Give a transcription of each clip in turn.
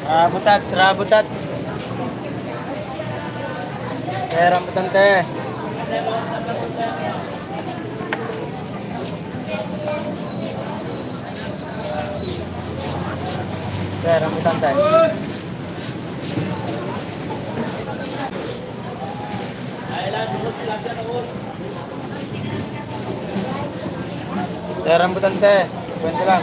Rabutats, rabutats. Rambutan teh. Rambutan teh. Rambutan teh. Kwento lang.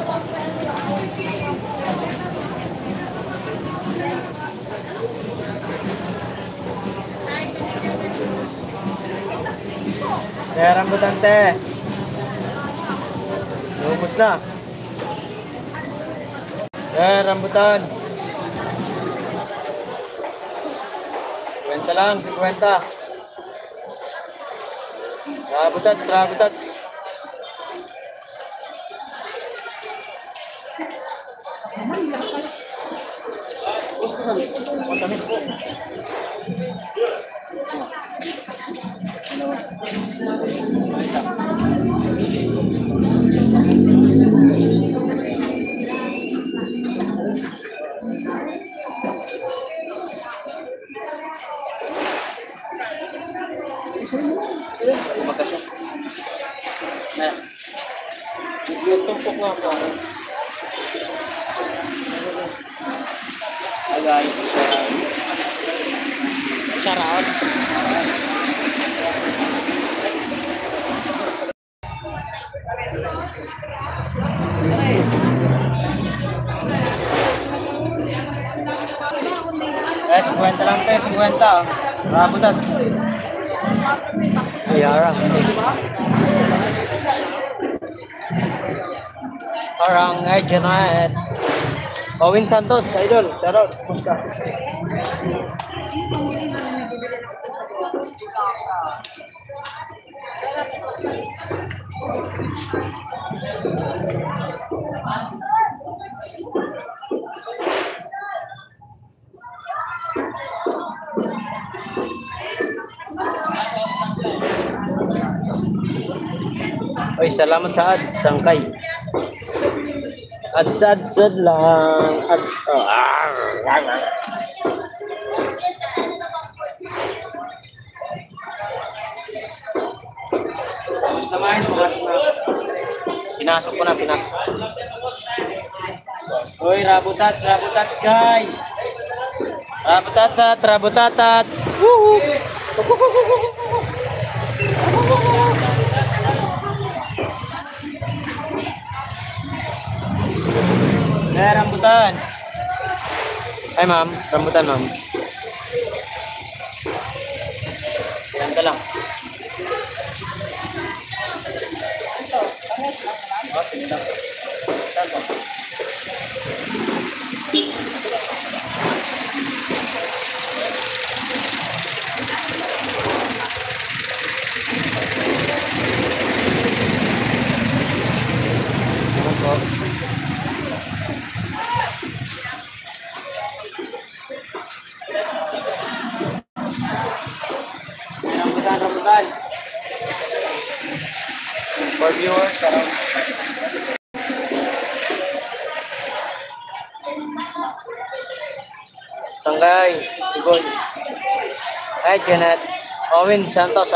Rambutan teh. Lubos na. Rambutan. 50 lang, 50. Rabutats, rabutats. Tumpok nga po. Agay. Sarap. Eh, 50 lang tayo, 50. Rabutats. Ayara. Parang Janet. Owen Santos, idol. Shoutout. Kumusta? Oy, salamat sa ads, Sangkay. Ads lang. Ads. Oh. Pinasok ko na, pinasok. Oy, rabutats, rabutats, guys. Rabutatat, rabutatat. Woohoo! Rambutan. Ay, ma'am. Rambutan, ma'am. Ganda lang. Oh, sige lang. Saan po? Rambutan. For viewers, Sangkay, Iboy. Ay, Janet. Owen Santos,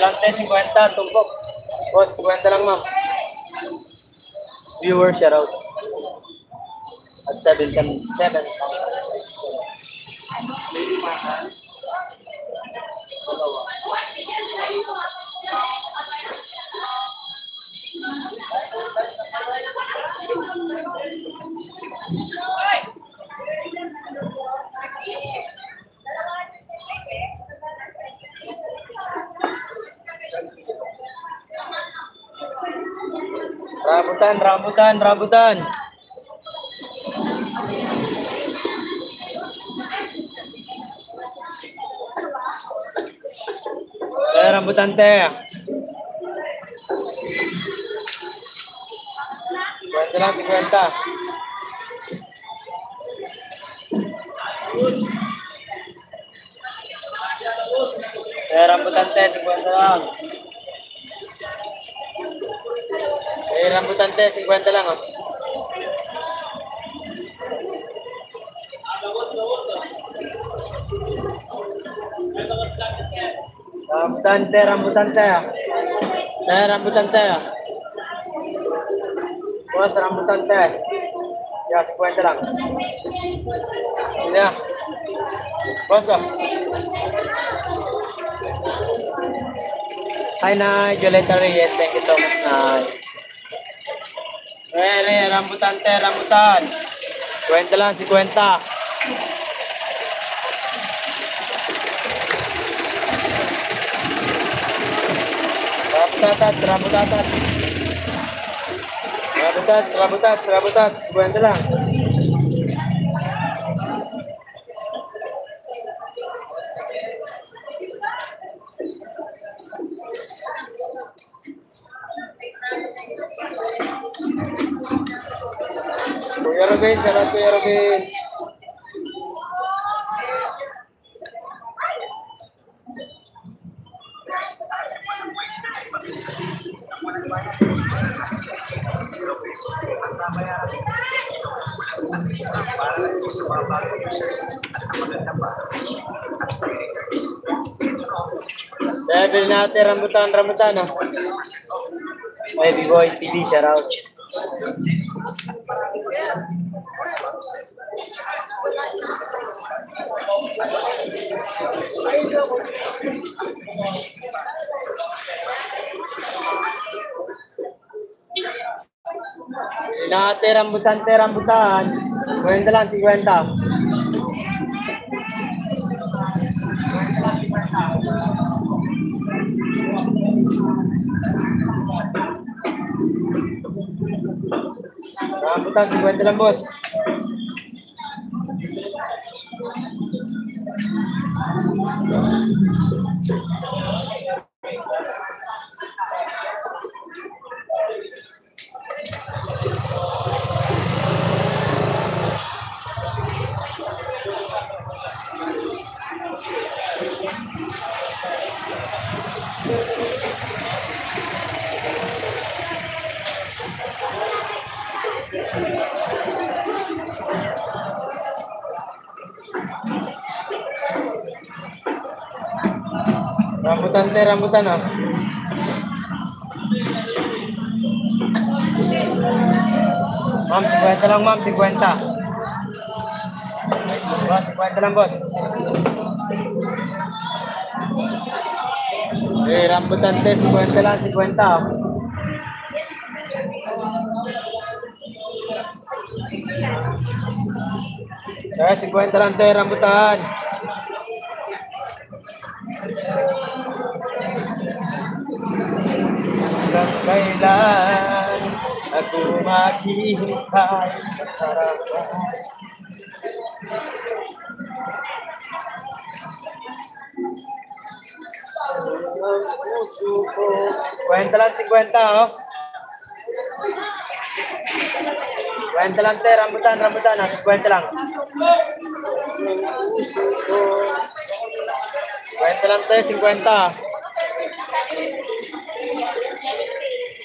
lang 50 tumpok. Boss, 50 lang, ma'am. Viewers, shout out. At 7,000. Rambutan, rambutan, rambutan. Rambutan teh. 50 lang, 50. Rambutan teh, 50 lang. Rambutan teh, 50 lang. Oh. Rambutan teh, rambutan teh. Rambutan teh. Bos, rambutan teh. Ya, 50 lang. Ini ya. Bos, oh. Hi, Nay. Violeta Reyes. Thank you so much, Nay. Rambutan teh, rambutan. 50 lang, 50. Rambutan, rambutan. Rambutan, 50 lang. Kuya Robin, sarap Kuya Robin. Bili natin rambutan. Baby Boy TV, shout out. Bili natin rambutan. 50 lang, 50. Rambutan, 50 lang, boss. Rambutan, oh. Ma'am, 50 lang, ma'am, 50. Boss, 50 lang, boss. Rambutan teh, 50 lang, 50. Eh, 50 lang teh, rambutan. Hanggang kailan ako maghihintay ng harapan. Kwenta lang, 50, oh. Kwenta lang, te, rambutan, ah, 50 lang. Kwenta lang, te, 50.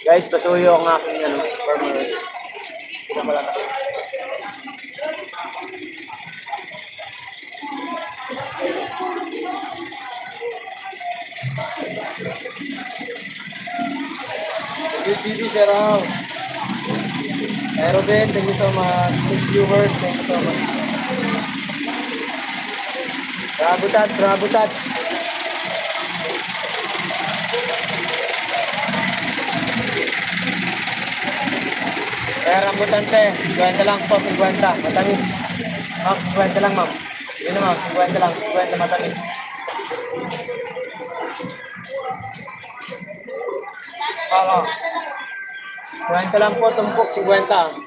Guys, pasuyo ang aking, farmer. Pinamalata. TV, sir, out. Aerobin, thank you so much. Thank viewers, thank you so much. Rabutats. Rambutan teh, 50 lang po, 50. Matamis. Ma'am, 50 lang, ma'am. Yun na, ma'am, 50 lang, 50 matamis. Oo. 50 lang po, tumpok, 50.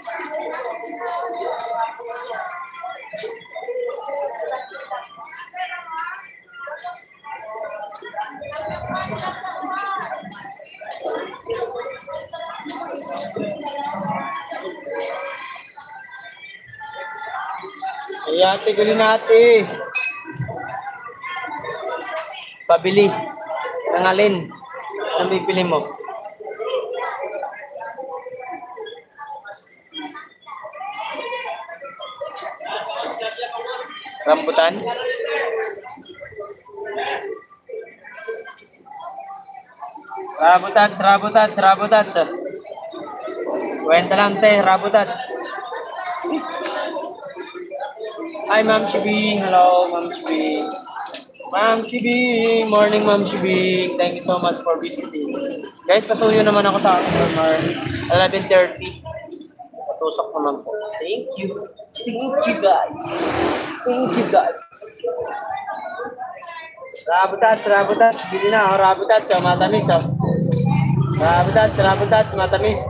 Ate, guli natin. Pabili. Ng alin? Anong bibili mo? Rambutan? Rabutats. Kwenta lang, te. Rabutats. Hi, Ma'am Shibing. Hello, Ma'am Shibing. Ma'am Shibing. Morning, Ma'am Shibing. Thank you so much for visiting. Guys, pasuyo naman ako sa customer. 11:30. Patusok naman po. Thank you. Thank you, guys. Thank you, guys. Rabutats. Bili na ako. Rabutats, matamis. Rabutats, matamis.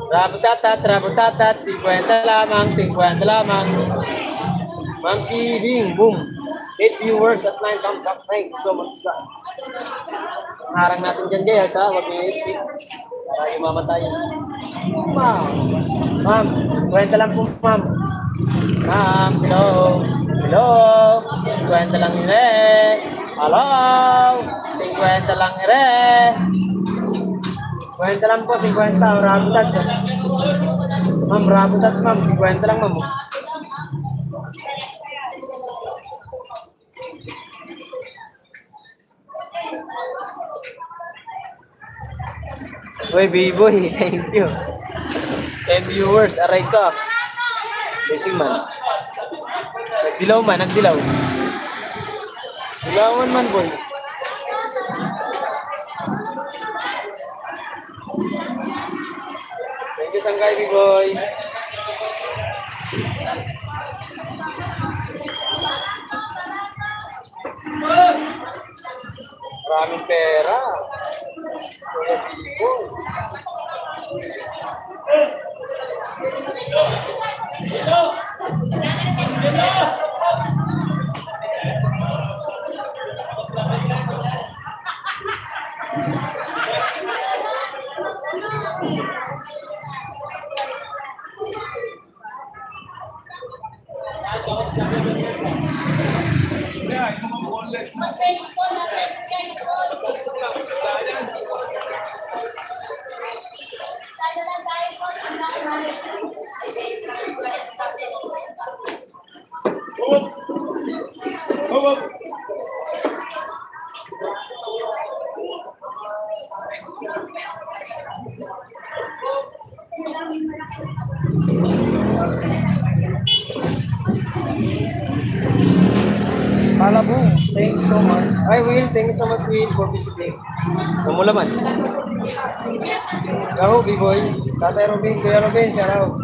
Rabutat, 50 lamang. Ma'am Shibing, boom. 8 viewers at 9 thumbs up. Thank you so much, guys. Harang natin dyan, guys, ha? Huwag niyo i-skip. Para mamatay. Ma'am, 50 lang po, ma'am. Ma'am, hello. 50 lang ire. Hello. 50 lang ire. 50 lang po, 50. Rabutats. Ma'am, rabutats, ma'am. 50 lang, ma'am. Uy, B-boy, thank you. 10 viewers, aray ka. Busy man. Nagdilaw. Dilawan man, boy. Thank you, Sangkay, B-boy. Maraming pera. Kuya B-boy. Malabong, thanks so much. Hi, Will. Thank you so much, Will, for visiting. Namulaman. Kau, B-boy. Tatay Robin, Kuya Robin, shout out.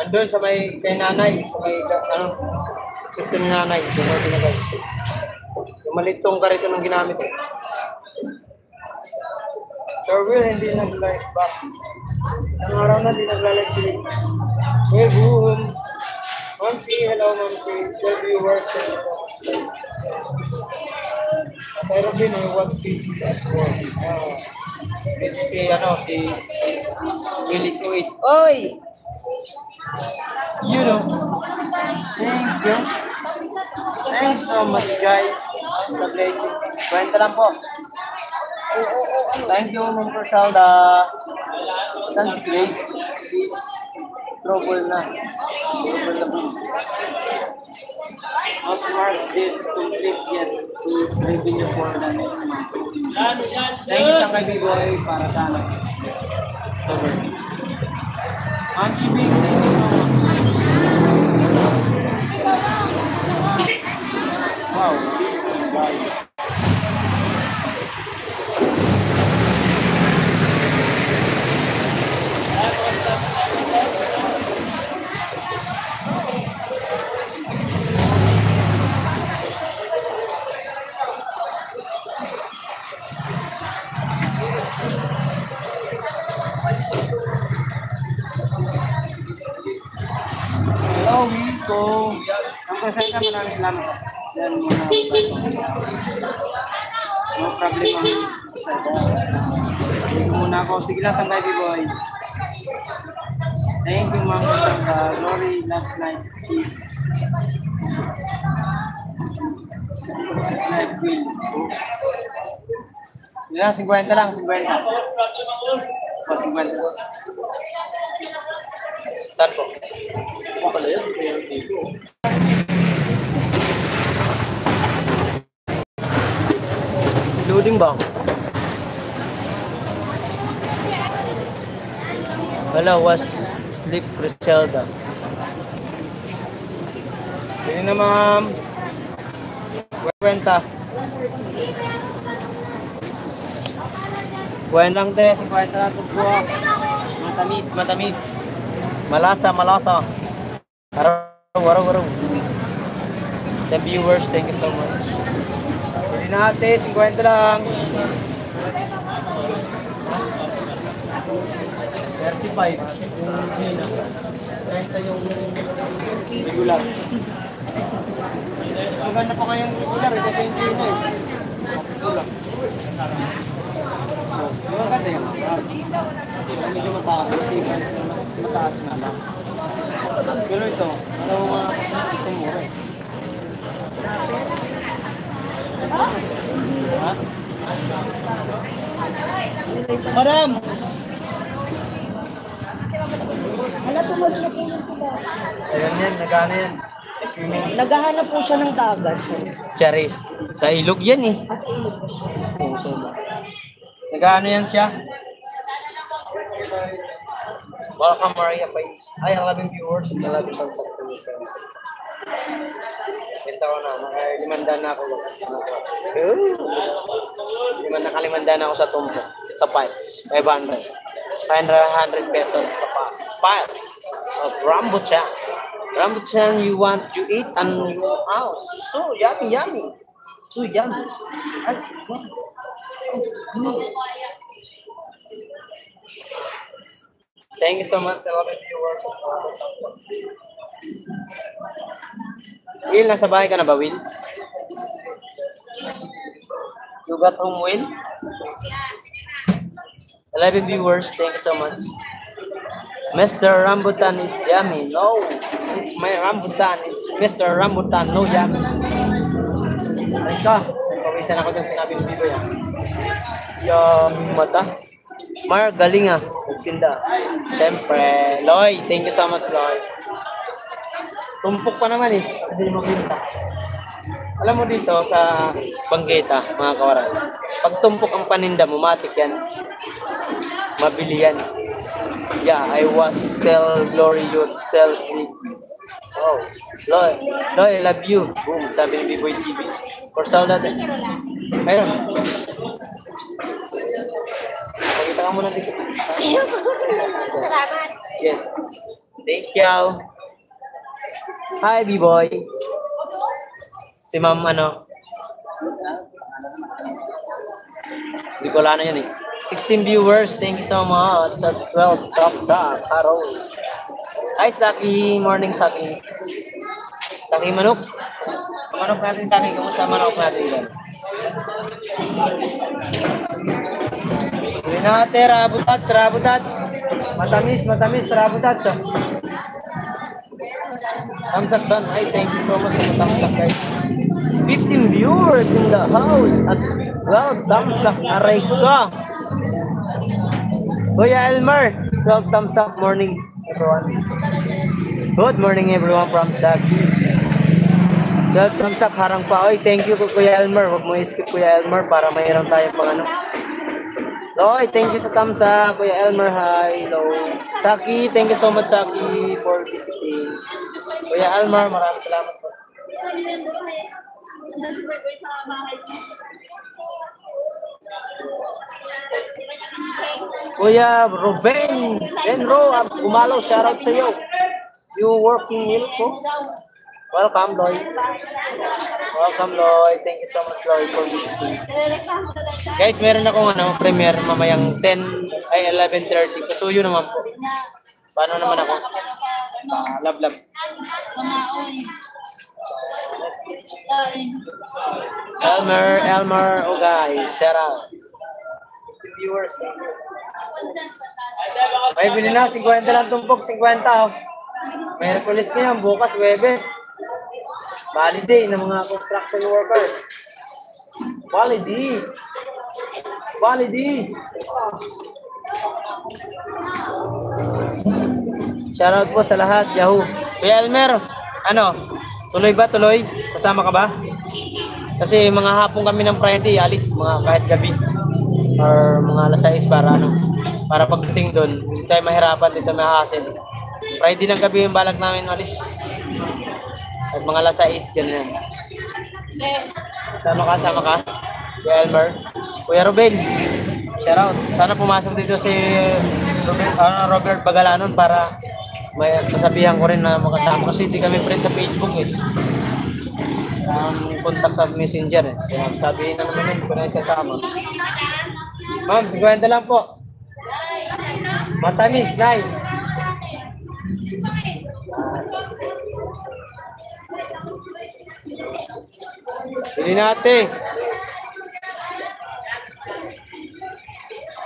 Andun sa may kay nanay, sa may gusto ni nanay, yung malitong karito ng ginamit. Sir Will, hindi nag-live back. Ang araw na, hindi nag-live sila. Hey, boom. Mamsi, hello, Mamsi. 12 viewers. At I Robin, I was busy at work. Busy si Willie Kuwait. Oy! You know. Thank you. Thanks so much, guys. The blessing. Kwenta lang po. Thank you, Ma'am Rosalda. Saan si Grace? She's trouble na. How smart did complete yet is revenue for the next month. Thank you sa kay B-boy para sana. Over. Ma'am Shibing, thank you so much. Wow, guys. ko. Ang presenta, maraming salamat. Yan muna. No problem ang presenta. Hindi ko muna ako. Sige lang, sangkay, B-boy. Thank you, ma'am. Sa glory last night. She's last night will. Yan, 50 lang, 50. O, 50. Saan po? Pala yan, kaya dito. Loading ba? Wala, was sleep Griselda. Sige na, ma'am. Kwenta. Kwenta lang, te. 50 lang ito po. Matamis, matamis. Malasa, malasa. Araw. 10 viewers, thank you so much. Huli natin, 50 lang. 35. Yung hina. 30 yung regular. Maganda pa kayong regular, kasi yung hina eh. Regular. Yung maganda yung medyo mataas. Mataas na lang. Pero ito, ano mga ito mura eh. Ha? Madam! Hala, tumas na po yung sila. Ayan yan, nagana yan. Naghahanap po siya ng dagat. Charis. Sa ilog yan eh. At ilog po siya. Nagano yan siya? Welcome Maria Pai. Ay, ang labing viewers at ang labing pang-subscribers. Benta ko na, nakalimanda na ako. Nakalimanda na ako sa tumpo, sa pipes. 500. 500 pesos sa pipes of rambutan. Rambutan you want to eat and your house. So yummy, yummy. So yummy. That's good. Thank you so much, a lot of viewers. Will, nasa bahay ka na ba, Will? You got home, Will? 11 viewers, thank you so much. Mr. Rambutan, it's yummy. No, it's my Rambutan. It's Mr. Rambutan, no yummy. Teka, pawisan ako dun sinabi ng video yan. Yung mata. Mar, galing ah. Magtinda. Siyempre. Loy, thank you so much, Loy. Tumpok pa naman eh. Hindi magbinta. Alam mo dito sa Banggeta, mga kawaran, pag tumpok ang paninda mo, matik yan. Mabili yan. Yeah, I was still glory, you still sleep. Oh, Loy, Loy, I love you. Boom, sabi ni B-Boy TV. For solid. Ayun. Pakita ka muna dito. Salamat. Yes. Thank you. Hi, B-Boy. Si Ma'am, ano? Hindi ko wala na yun eh. 16 viewers, thank you so much. At 12 thumbs up. Hello. Hi, Saki. Morning, Saki. Saki manok. Manok natin, Saki. Kamusta manok natin yan? Gawin natin, rabutats, rabutats. Matamis, matamis, rabutats. Oh. Thumbs up done. Ay, thank you so much sa thumbs up, guys. 15 viewers in the house. At 12 thumbs up. Aray ka. Kuya Elmer, 12 thumbs up. Morning, everyone. Good morning, everyone from Saki. 12 thumbs up. Harang pa. Oy, thank you, Kuya Elmer. Huwag mo i-skip, Kuya Elmer, para mayroon tayo pang ano. Oy, thank you sa thumbs up, Kuya Elmer. Hi, hello. Saki, thank you so much, Saki, for visiting. Kuya Elmer, maraming salamat po. Kuya Ruben, Benro, gumalaw, shoutout sa iyo. You working meal po? Welcome, Lloyd. Welcome, Lloyd. Thank you so much, Lloyd, for visiting. Guys, meron akong ano, premiere mamayang 11:30. Pasuyo naman po. Paano naman ako? Love, love. Elmer, oh guys, shout out. Viewers, may bili na, 50 lang tumpok, 50 oh. Merkulis na yan, bukas, Webes. Holiday ng mga construction worker. Holiday. Shoutout po sa lahat, Yahoo. Kuya Elmer, ano? Tuloy ba? Tuloy? Kasama ka ba? Kasi mga hapon kami ng Friday, alis, mga kahit gabi. Or mga alas 6 para ano. Para pagdating doon, hindi tayo mahirapan, dito mahahasil. Friday ng gabi yung balak namin alis. At mga alas 6, ganyan. Sama ka? Kuya Elmer. Kuya Ruben, shoutout. Sana pumasok dito si Robert Bagalanon para may masabihan ko rin na makasama kasi hindi kami friends sa Facebook eh. Contact sa Messenger eh. Kaya sabihin na naman yun kung na isasama. Ma'am, 50 lang po. Matamis, Nay. Bili natin.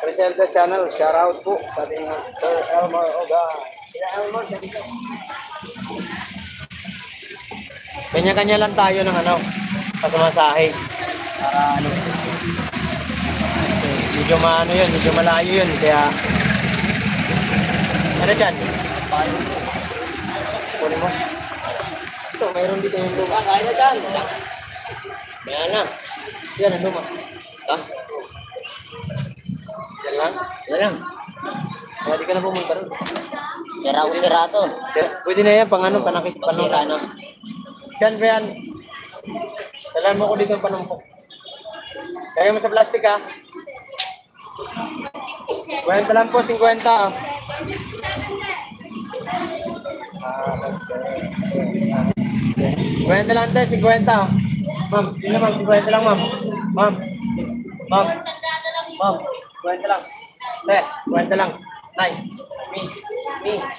Reserve channel, shout out po sa ating Sir Elmer Oga. Kaya Elmer, dito. Kanya-kanya lang tayo ng ano, pasamasahe. Para ano. Medyo maano yun, medyo malayo yun. Kaya, ano dyan? Kunin mo. Ito, mayroon dito yung luma. Kaya na dyan. Yan na. Yan ang luma. Ha? Yan lang? Yan lang. Kaya di ka na pumunta rin. Sira to. Pwede na yan, pang ano, panakit. Sira na. Diyan, Brian. Dalan mo ko dito ang panumpok. Kaya mo sa plastic, ha? 50 lang po, 50. 50 lang, te, 50. Ma'am, sino ma'am? 50 lang, ma'am. Ma'am. 50 lang. Te, 50 lang. Nay, mi,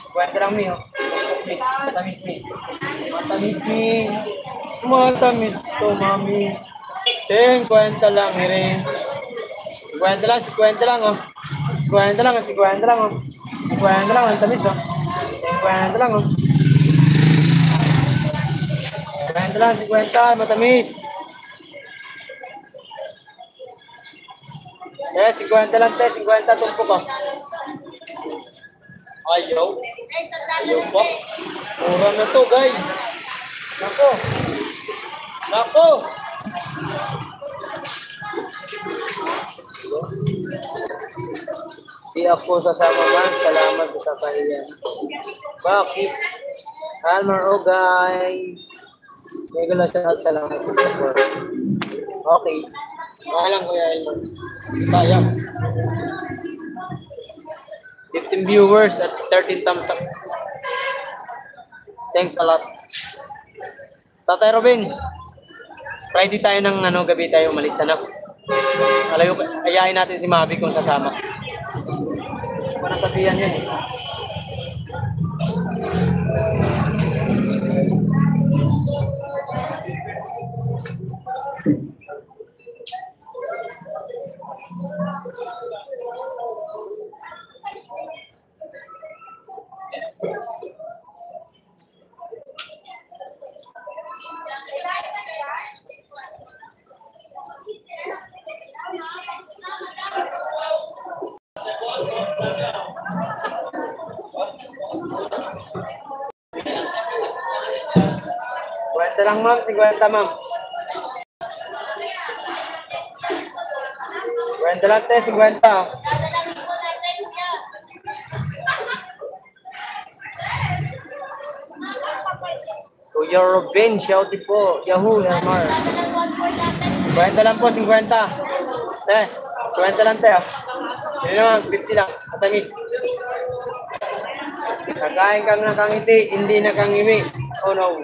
50 lang, mi, oh. Matamis, mi. Matamis to, mami. 50 lang, hiri. 50 lang, 50 lang, oh. 50 lang, 50 lang, oh. 50 lang, ang tamis, oh. 50 lang, oh. 50 lang, 50, matamis. Eh, 50 lang, te, 50, tumpok, oh. Ayaw. Ayaw po. Mura na to, guys. Nako. Di ako sasama man. Salamat sa kahiyan. Bakit? Elmer Ogay. Mega salamat sa support. Okay. Mahalang Kuya Elmer. Sayang. 15 viewers at 13 thumbs up. Thanks a lot. Tatay Robin, Friday tayo ng ano, gabi tayo umalis, ano? Alayo, ayayin natin si Mavi kung sasama. Parang sabihan yan eh. Kwenta lang ma'am, 50 ma'am. Kwenta lang te, 50. Kuya Robin, shouty po. Yahoo, Elmar. Kwenta lang po, 50. Te, 50 lang te. Hindi naman, 50 lang. Katamis. Kakain kang nakangiti, hindi nakangiwi. Oh no.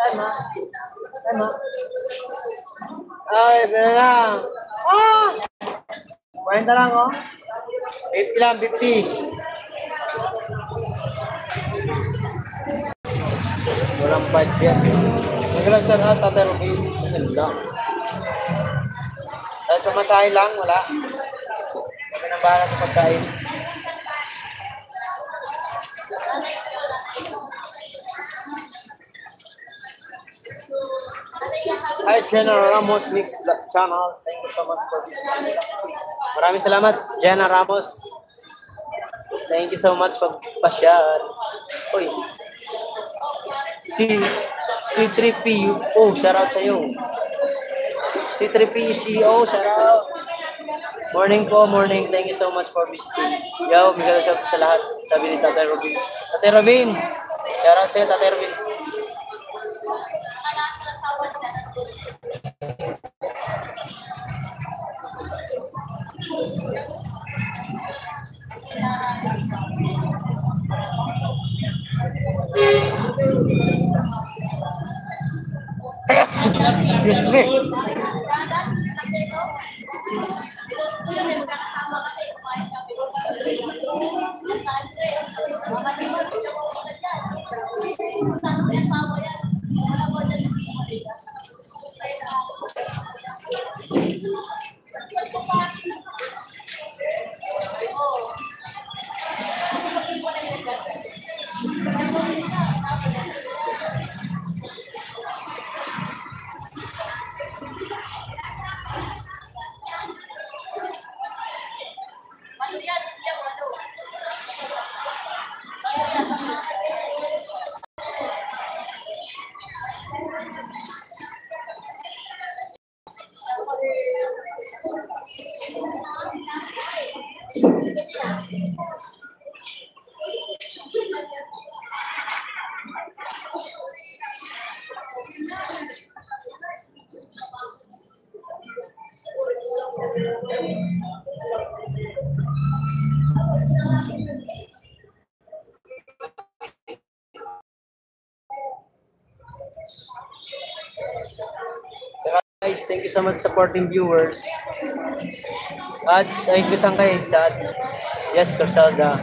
Ay, ma. Ay, pera lang. Ah! 40 lang, oh. 50 lang, 50. Walang budget. Nagalag sa lahat, Tatay Ruby. Ganda. Dahil pumasahe lang, wala. Kami nang bahala sa pagkain. Hi, Jenna Ramos Mix Channel. Thank you so much for this. Maraming salamat, Jenna Ramos. Thank you so much for pasyal. Uy. C3P. Oh, shout out sa'yo. C3P, CEO, shout out. Morning po, morning. Thank you so much for visiting. Yo, bigyan sa lahat. Sabi ni Tatay Robin. Tatay Robin, shout out sa'yo, Tatay Robin. Excuse me. Guys, thank you so much supporting viewers. Ads, ay kusang kayo sa ads. Yes, Corsalda.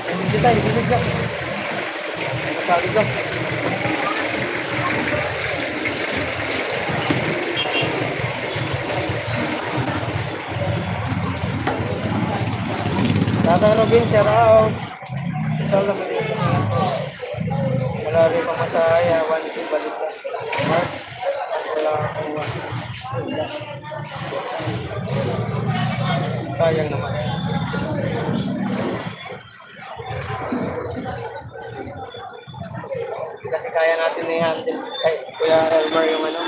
Hindi tayo, hindi ka. Sabi ko. Tatay Robin, shout out. Isang lang din. Wala rin pamasaya, 1-2 balik ka. Mark, wala akong wala. Sayang naman. Kasi kaya natin i-handle. Ay, Kuya Elmer yung ano.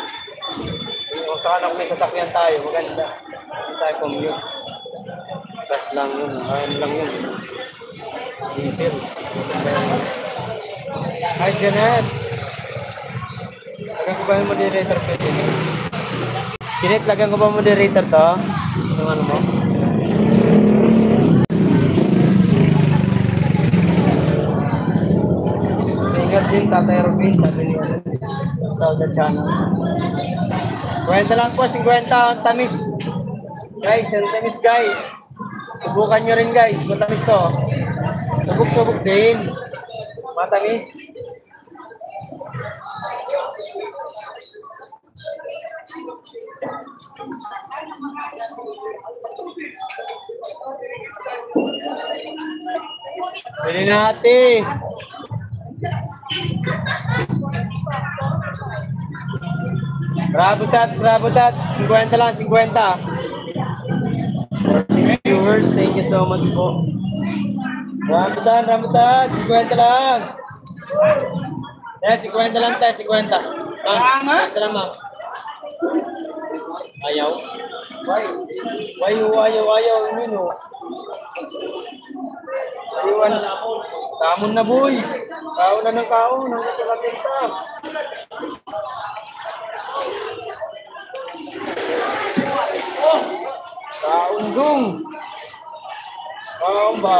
Kung saan may sasakyan tayo, maganda. Hindi tayo commute. Gas lang yun. Ayun lang yun. Diesel. Hi, Janet. Lagyan ko ba yung moderator ko? Janet, lagyan ko ba moderator to? Yung ano mo? Ingat din, Tatay Robin, sabi niyo. Sa the channel. 50 lang po, 50 ang tamis. Guys, ang tamis guys. Subukan nyo rin guys, matamis to. Subok-subok din. Matamis. Pili natin. Bravo Tats, 50 lang, 50. Viewers, thank you so much po. Rambutan, 50 lang. Eh, 50 lang tayo, 50. Ma'am, 50 lang ma'am. Ayaw? Ayaw, yun o. Iwan na ako. Kamon na boy. Kaon na ng kaon. Hanggang kalabing ka. Gunggong. Kaon ba?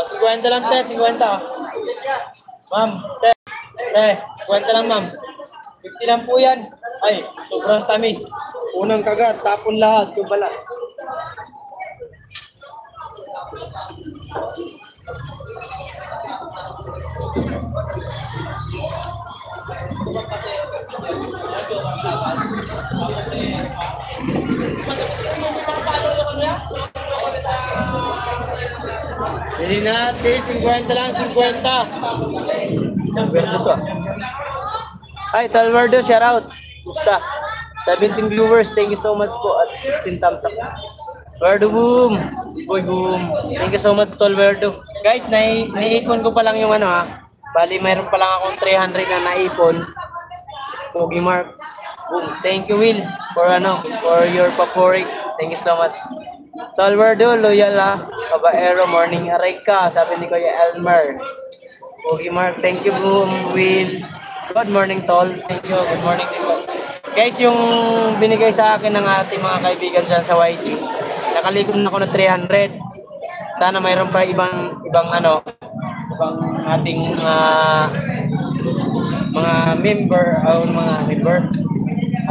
50 lang, te. 50. Ma'am, te. Te, 50 lang, ma'am. 50 lang po yan. Ay, sobrang tamis. Unang kagat, tapon lahat. Yung pala. Hindi natin, 50 lang, 50. 50 to. Hi, Talwardo, shout out. Gusta. 17 viewers, thank you so much po. At 16 thumbs up. Wardo boom. Boy boom. Thank you so much, Talwardo. Guys, naiipon ko pa lang yung ano ha. Bali, mayroon pa lang akong 300 na naipon. Pogi Mark. Boom. Thank you, Will, for your paporic. Thank you so much. Talwardo, loyal ha. Kabaero, morning aray ka. Sabi ni Kuya Elmer. Pogi Mark, thank you, boom, Will. Good morning, Tol. Thank you. Good morning, Tol. Guys, yung binigay sa akin ng ating mga kaibigan dyan sa YG, nakalikom na ako na 300. Sana mayroon pa ibang ating mga member,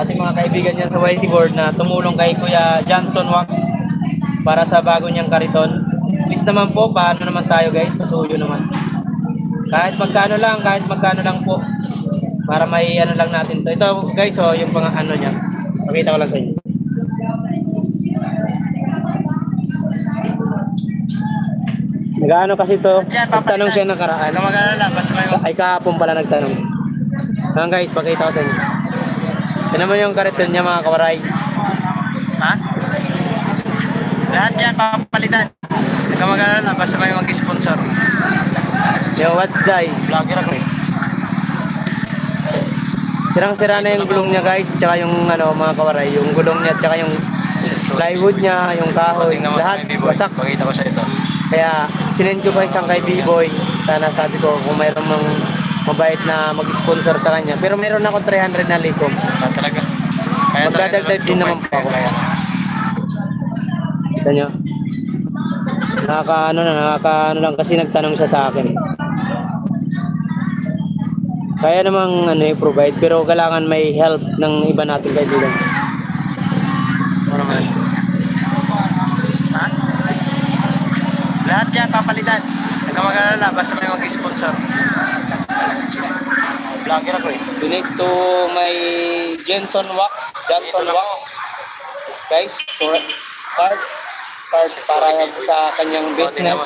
ating mga kaibigan dyan sa YG board na tumulong kay Kuya Johnson Wax para sa bago niyang kariton. Please naman po, paano naman tayo guys? Pasuyo naman. Kahit magkano lang po. Para may ano lang natin to. Ito guys, oh, yung pang ano niya. Pakita ko lang sa inyo. Nag-ano kasi to? Nagtanong siya nakaraan. Ay kahapon pala nagtanong. Ngayon guys, pakita ko sa inyo. Tignan mo yung kariton niya mga kawaray. Ha? Lahat yan papalitan. Hindi ka mag-alala, basta kayo mag-sponsor. Yo, what's guys? Vlogger ako eh. Sirang-sira na yung gulong niya guys, tsaka yung mga kawaray, yung gulong niya, tsaka yung plywood niya, yung kahoy, lahat wasak. Pakita ko sa ito. Kaya sinend ko pa isang kay B-Boy. Sana sabi ko kung mayroon mang mabait na mag-sponsor sa kanya. Pero mayroon ako 300 na likom. Talaga. Magdadagdag din naman po ako. Kita nyo? Nakaka lang kasi nagtanong siya sa akin. Kaya namang i-provide pero kailangan may help ng iba nating kaibigan. Ano naman? Ha? Lahat yan papalitan. Huwag ka mag-alala, basta may mag-sponsor. Vlogger ako eh. Donate to my Johnson Wax. Guys, for card para sa kanyang business.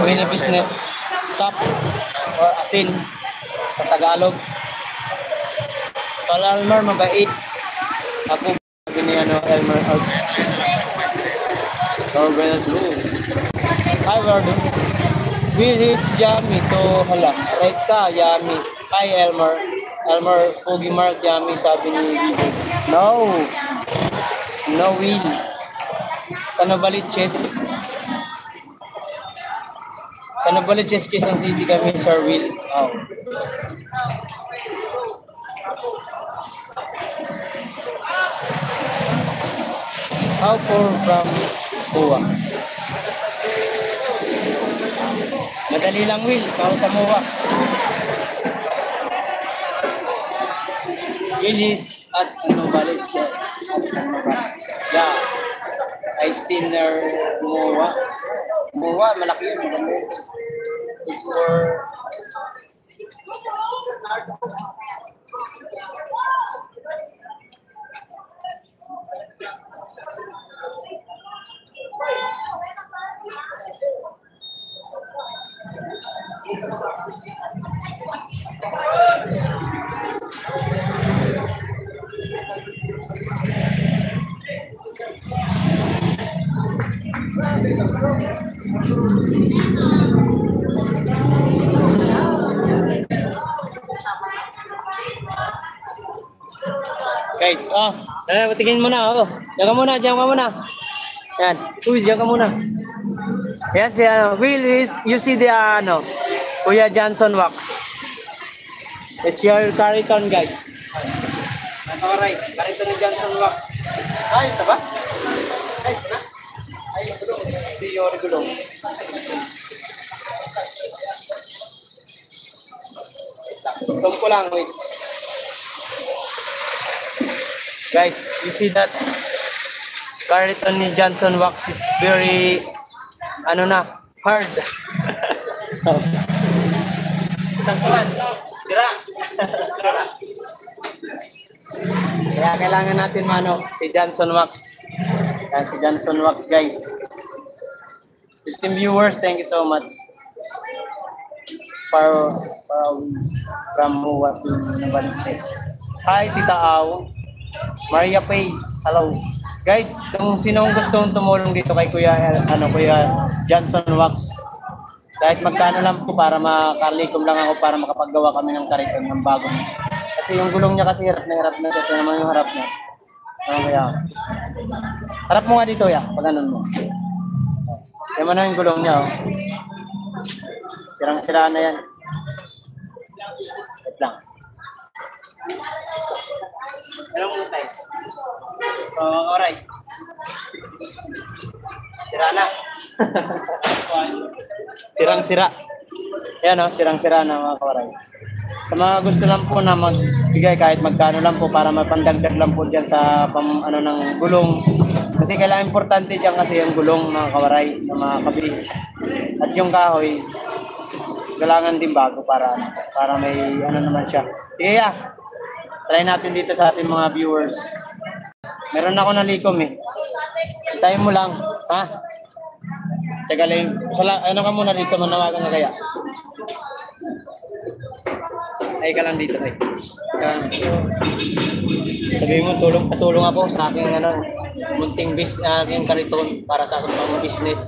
Mini business. Shop or asin. Sa Tagalog. Tol Elmer, mabait. Ako, sabi ni Elmer out. Hi, Wardo. Will is yummy to hala. Right ka, yummy. Hi, Elmer. Elmer, Pogi Mark, yummy, sabi ni Bibi. No, Will. Sa Novaliches. Sa Novaliches, Quezon City kami, Sir Will. Oh. How far from Buwa? Madali lang, Will. Kao sa Muwa. Will is at Novaliches. Yeah. I still near Muwa. Muwa, malaki yun. It's for... Guys, patingin mo na, Diyan ka muna. Yan, diyan ka muna. Yan si Will is, you see the Kuya Johnson Wax. It's your kariton, guys. Alright, kariton ni Johnson Wax. Ayos na ba? Ayos na? si Yori Gulong. Stop ko lang, wait. Guys, you see that skeleton ni Johnson Wax is very, ano na, hard. Tangkalan, tira. Kaya kailangan natin si Johnson Wax. Yan, si Johnson Wax, guys. 15 viewers, thank you so much. From what Nabaliches. Hi, Tita Au. Maria Pay, hello. Guys, kung sinong gustong tumulong dito kay Kuya Johnson Wax, kahit magkano lang po para makalikom lang ako para makapaggawa kami ng kariton ng bagong. Kasi yung gulong niya kasi hirap na siya. Ito naman yung harap niya. Ano kaya? Harap mo nga dito, ya. Pag ganun mo. Yan mo na yung gulong niya, oh. Sirang-sira na yan. Wait lang. Anong mo tayo? Alright. Sira na. Sirang-sira. Ayan, oh, sirang-sira na mga kawaray. Sa mga gusto lang po na magbigay kahit magkano lang po para mapandagdag lang po dyan sa ng gulong. Kasi kailangan importante dyan kasi yung gulong mga kawaray na mga kabili. At yung kahoy, kailangan din bago para may naman siya. Sige ya, try natin dito sa ating mga viewers. Meron ako nalikom eh. Hintayin mo lang, ha? Tsaka lang, ano ka muna dito, manawagan ka kaya? Ay ka lang dito eh. Sabihin mo, tulong ako sa aking munting aking kariton para sa aking mga business.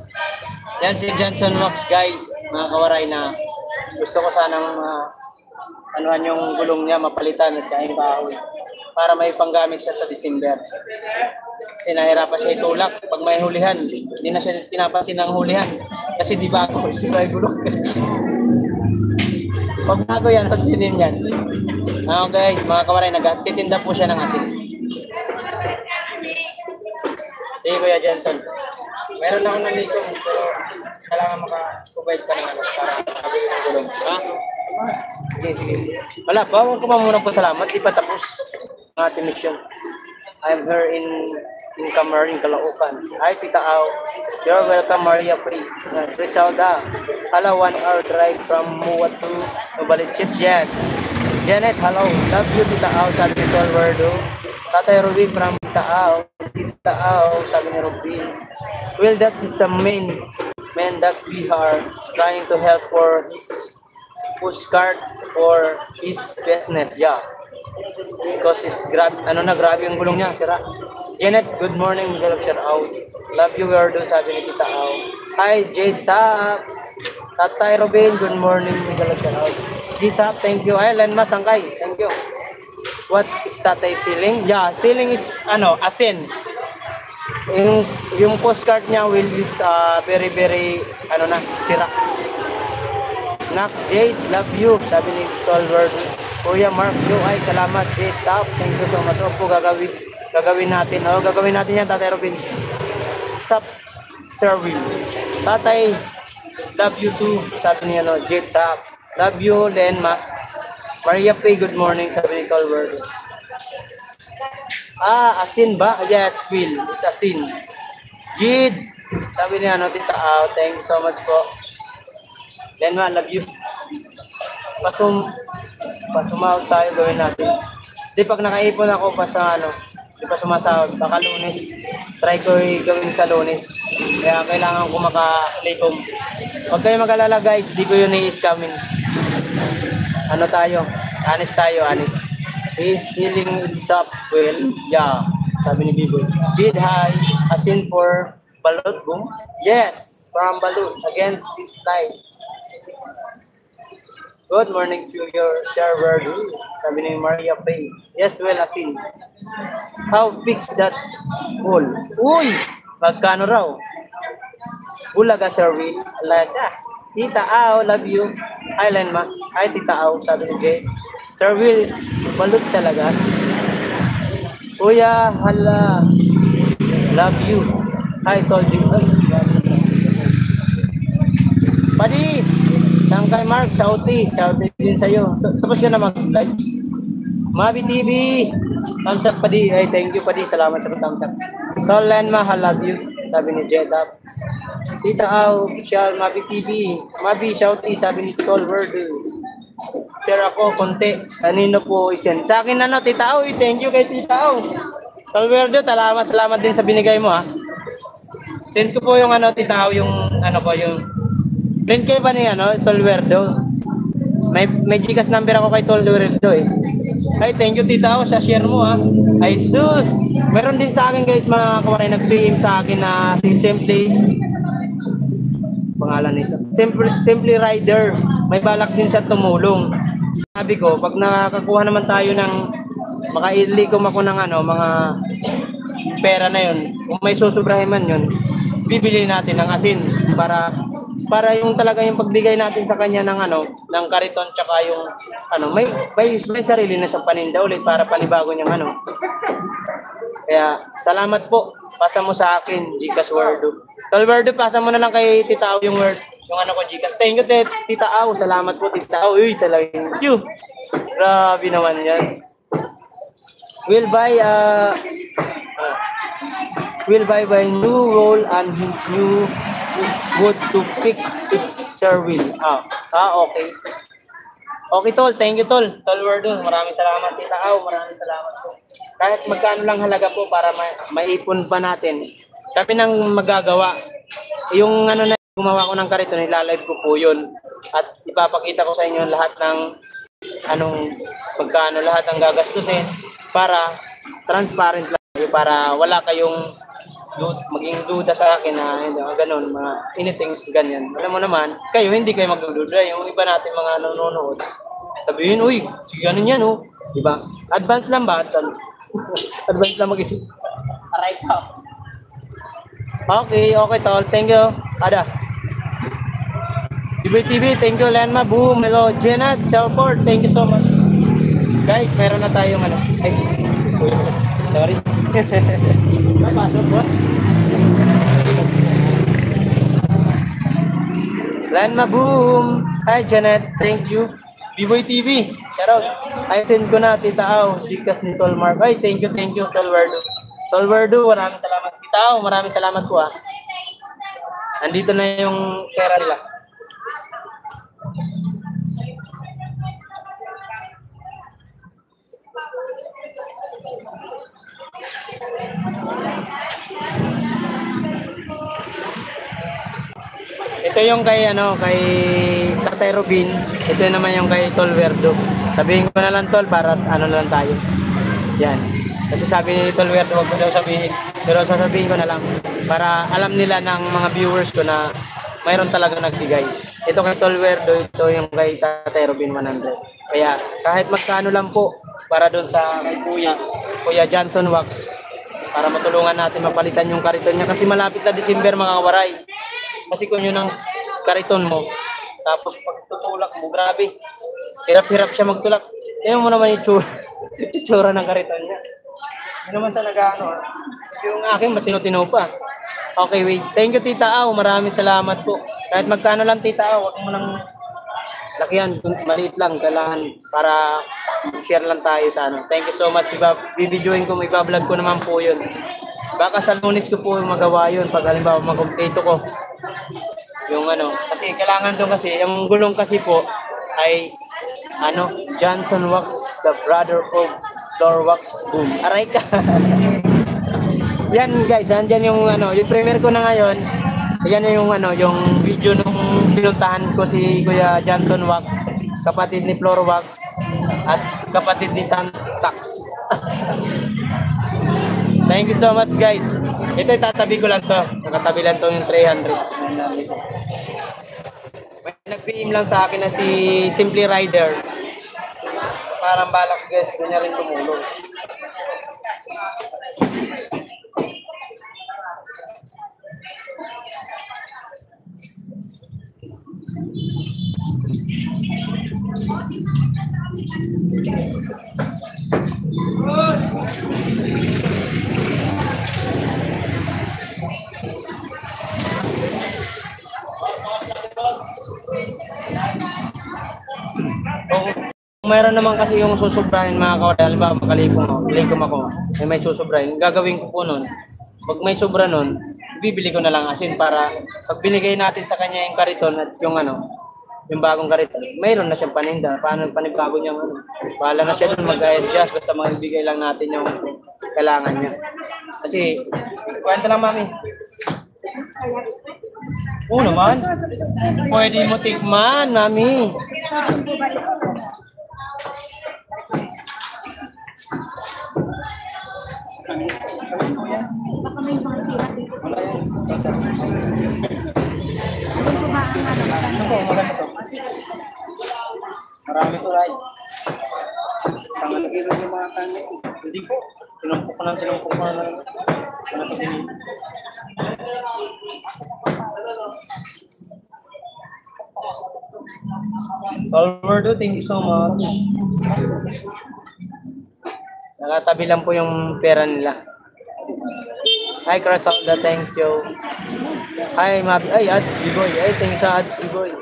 Yan si Johnson Wax, guys, mga kawaray na gusto ko sanang anuhan yung gulong niya, mapalitan at kain kahoy para may panggamit siya sa December. Kasi nahirapan siya itulak. Pag may hulihan, hindi na siya pinapansin ng hulihan. Kasi di ba ako, siya yung gulong. Pag bago yan, pansinin yan. Guys, mga kawaray, nagtitinda po siya ng asin. Sige, Kuya Johnson. Meron ako nalikom, pero kailangan maka-provide ka ng para makabili ng gulong. Ha? Sige. Wala pa, huwag ko muna po salamat. Di pa tapos ang ating mission. I'm here in Camarin, Caloocan. Hi, Tita Au. You're welcome, Maria Pri. Griselda. Hello, 1 hour drive from Muwa to Nubaliches. Yes. Janet, hello. Love you, Tita Au. Sabi ni Tolverdo. Tatay Ruby from Tita Au. Tita Au, sabi ni Ruby. Well, that is the main man that we are trying to help for his pushcart for his business. Yeah. Because it's grabe yung gulong niya, sira. Janet, good morning, shout out. Love you, we're doon, sabi ni Tita Au. Hi, J-Tap. Tatay Robin, good morning, shout out. J-Tap, thank you. Ay, Lenma Sangkay, thank you. What is Tatay Ceiling? Yeah, ceiling is, asin. Yung postcard niya will is very, sira. Nak, Jade, love you, sabi ni Tolbert. Kuya Mark, ay salamat, Jade, Tap, thank you so much. Opo, gagawin natin. Gagawin natin yan, Tatay Robin. Sup, Sir Will. Tatay, love you too, sabi ni Jade, Tap. Love you, Lenma. Maria Pay, good morning, sabi ni Tolbert. Asin ba? Yes, Will, it's asin. Jade, sabi ni Tita Au, thank you so much po. Lenma, love you. Pasumahod tayo, gawin natin. Di pag nakaipon ako di pa sumasahod, baka Lunes. Try ko gawin sa Lunes. Kaya kailangan ko makalikom. Huwag kayo mag-alala guys, di ko yun i-scamin. Honest tayo. He's healing itself well. Yeah, sabi ni Biboy. Did hi, asin for balut boom? Yes, from balut against his life. Good morning to your server, sabi ni Maria Face. Yes, well, asin. How fix that hole? Uy! Magkano raw? Bulaga, Sir Will. Alaga. Tita Au, love you. Hi, Lenma. Hi, Tita Au, sabi ni Jay. Sir Will, it's balut talaga. Kuya, hala. Love you. I told you. Padi! Saan kay Mark? Shouty din sa'yo. Tapos ka na mag-live. Mabi TV! Thumbs up, Padi. Ay, thank you, Padi. Salamat sa thumbs up. Tol Lenma, I love you. Sabi ni Jedab. Tita Au, official, Mabi TV. Mabi, shouty, sabi ni Tol Word. Share ako, konti. Kanino po isend? Sa akin Tita Au. Thank you kay Tita Au. Tol Word, salamat din sa binigay mo, ha. Send ko po yung Tita Au, yung yung friend kayo ba ni Tol Werdo? May Gcash number ako kay Tol Werdo eh. Ay, thank you Tita Au sa share mo, ha. Ay sus! Meron din sa akin guys mga kawaray nag-PM sa akin na si Simply pangalan nito. Simply Rider. May balak din siya tumulong. Sabi ko, pag nakakuha naman tayo ng makailikom ako ng mga pera na yun, kung may susubrahin man yun, bibili natin ng asin para yung talaga yung pagbigay natin sa kanya ng ng kariton tsaka yung may sarili na siyang paninda ulit para panibago niyang Kaya salamat po. Pasa mo sa akin Gcash Wordo. Tol Wordo, pasa mo na lang kay Tita Au yung ko Gcash. Thank you Tita Au. Salamat po Tita Au. Uy, talagang you. Grabe naman yan. We'll buy new roll and new wood to fix its sir wheel. Okay. Okay, Tol. Thank you, Tol. Tol Wordo. Maraming salamat, Tita Au. Maraming salamat po. Kahit magkano lang halaga po para maipon pa natin. Kami nang magagawa. Yung na gumawa ko ng kariton, ilalive ko po yun. At ipapakita ko sa inyo lahat ng magkano lahat ang gagastusin para transparent lang kayo, para wala kayong maging duda sa akin na ganun, mga anythings ganyan. Alam mo naman, kayo hindi kayo magdududa. Yung iba natin mga nanonood, sabihin, uy, sige ganun yan, oh. Diba? Advance lang ba? Advance lang mag-isip. Aray ka. Okay, Tol. Thank you. Ada. TV, thank you, Lenma. Boom. Hello, Jenad, Selford. Thank you so much. Guys, meron na tayong Ay, sorry. Napasok po. Lenma, boom. Hi, Janet. Thank you. B-Boy TV. Shoutout. I send ko na, Tita Au. Gcash ni Tol Mark. Ay, thank you, Tol Werdo. Tol Werdo, maraming salamat. Tita Au, maraming salamat po, ha. Nandito na yung pera nila. Ito yung kay Tatay Robin. Ito naman yung kay Tol Werdo. Sabihin ko na lang, Tol, para na lang tayo. Yan. Kasi sabi ni Tol Werdo, wag ko daw sabihin. Pero sasabihin ko na lang para alam nila ng mga viewers ko na mayroon talaga nagbigay. Ito kay Tol Werdo, ito yung kay Tatay Robin 100. Kaya kahit magkano lang po para doon sa kay Kuya Johnson Wax, para matulungan natin mapalitan yung kariton niya kasi malapit na December, mga kawaray. Kasi kung yun ang kariton mo, tapos pag tutulak mo, grabe, hirap-hirap siya magtulak. Tingnan mo naman yung itsura ng kariton niya. Hindi naman sa yung akin matino-tino pa. Okay, wait. Thank you, Tita Au. Maraming salamat po. Kahit magkano lang, Tita Au, huwag mo nang lakihan. Maliit lang, kailangan para share lang tayo sa Thank you so much. Bibidyoin ko, iba-vlog ko naman po yun. Baka sa Lunes ko po magawa yun pag halimbawa mag-complete ko. Yung kasi kailangan doon kasi, yung gulong kasi po ay Johnson Wax, the brother of Floor Wax Boom. Aray ka. Yan guys, andyan yung yung premiere ko na ngayon. Yan yung yung video nung pinuntahan ko si Kuya Johnson Wax, kapatid ni Floor Wax at kapatid ni Tantax. Thank you so much guys. Ito itatabi ko lang to. Nakatabi lang to yung 300. May nag-PM lang sa akin na si Simply Rider. Parang balak guys, doon niya rin tumulong. mayroon naman kasi yung susubrahin mga kawad, halimbawa makalikom ako, may susubrahin, gagawin ko po nun, pag may sobra nun, bibili ko na lang asin para pag binigay natin sa kanya yung kariton at yung yung bagong kariton, mayroon na siyang paninda. Paano panibago niya bahala na siya dun mag-adjust basta magbigay lang natin yung kailangan niya. Kasi, kwenta lang mami. Oo naman. Pwede mo tikman, mami. Baka may mga sira dito. Maganda to. Marami to, Ray. Saan nga nag-iro yung mga kanin? Hindi po. Tinumpok ko na lang. Ano to din? Alvardo, thank you so much. Nakatabi lang po yung pera nila. Hi, Crasalda, thank you. Hi, Mabi. Ay, Ads B-Boy. Ay, thank you sa Ads B-Boy.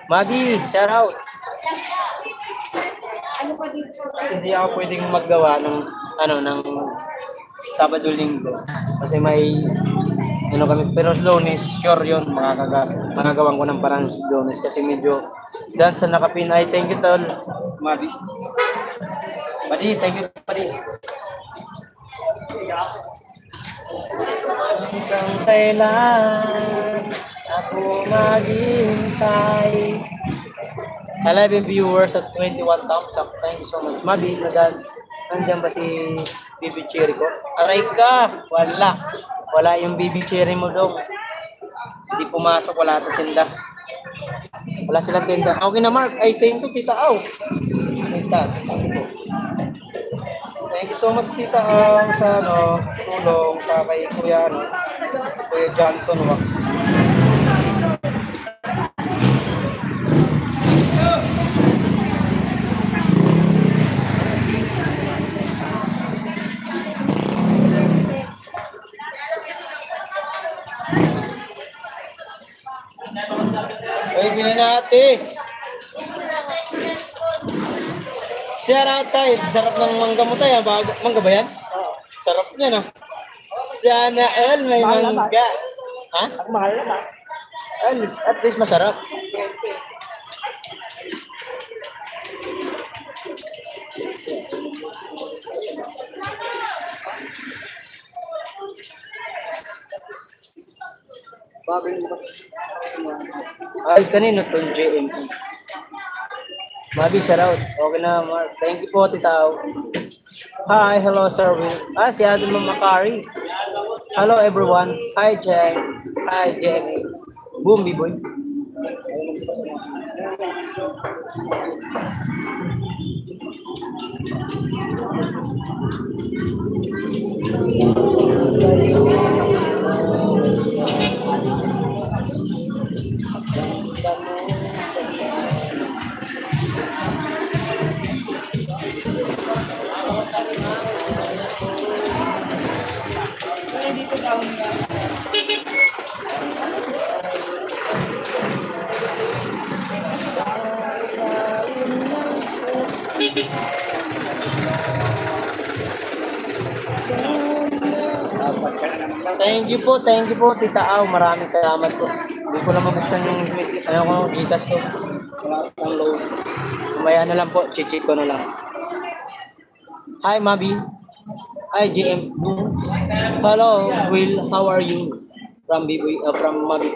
Mabi, shout out. Hindi ako pwedeng maggawa ng Sabado Linggo. Kasi may kami, pero Lunes, sure yun, magagawan ko ng parang Lunes kasi medyo dance na nakapin. Ay, thank you, tol. Mabi. Padi, thank you, Padi. Hanggang kailan ako maghihintay. I love yung viewers at 21 thumbs up. Thank you so much. Mabi, nandiyan ba si Bibi Cherry ko? Aray ka! Wala yung Bibi Cherry mo daw. Hindi pumasok, wala ito tinda. Wala silang tinda. Okay na, Mark. Ay, thank you, Tita Au. Thank you so much, Tita Au, sa tulong sa kay Kuya Johnson Wax. Ay, bilhin natin. Shout out tayo. Sarap ng mangga mo tayo. Mangga ba yan? Sarap niya na. Sana all may mangga. Ha? Mahal na ba? At least masarap. Ay, kanino to JM? Mabi, shout out. Okay na, Mark. Thank you po, Tita. Hi, hello, Sir Will. Si Adam Makari. Hello, everyone. Hi, Jack. Hi, Jack. Boom, B-Boy. Thank you po, Tita Au. Maraming salamat po. Hindi ko na mabuksan yung Gcash ko. Wala akong load. Kumaya na lang po, cheat ko na lang. Hi, Mabi. Hi, GM. Hello, Will. How are you? From Mabi.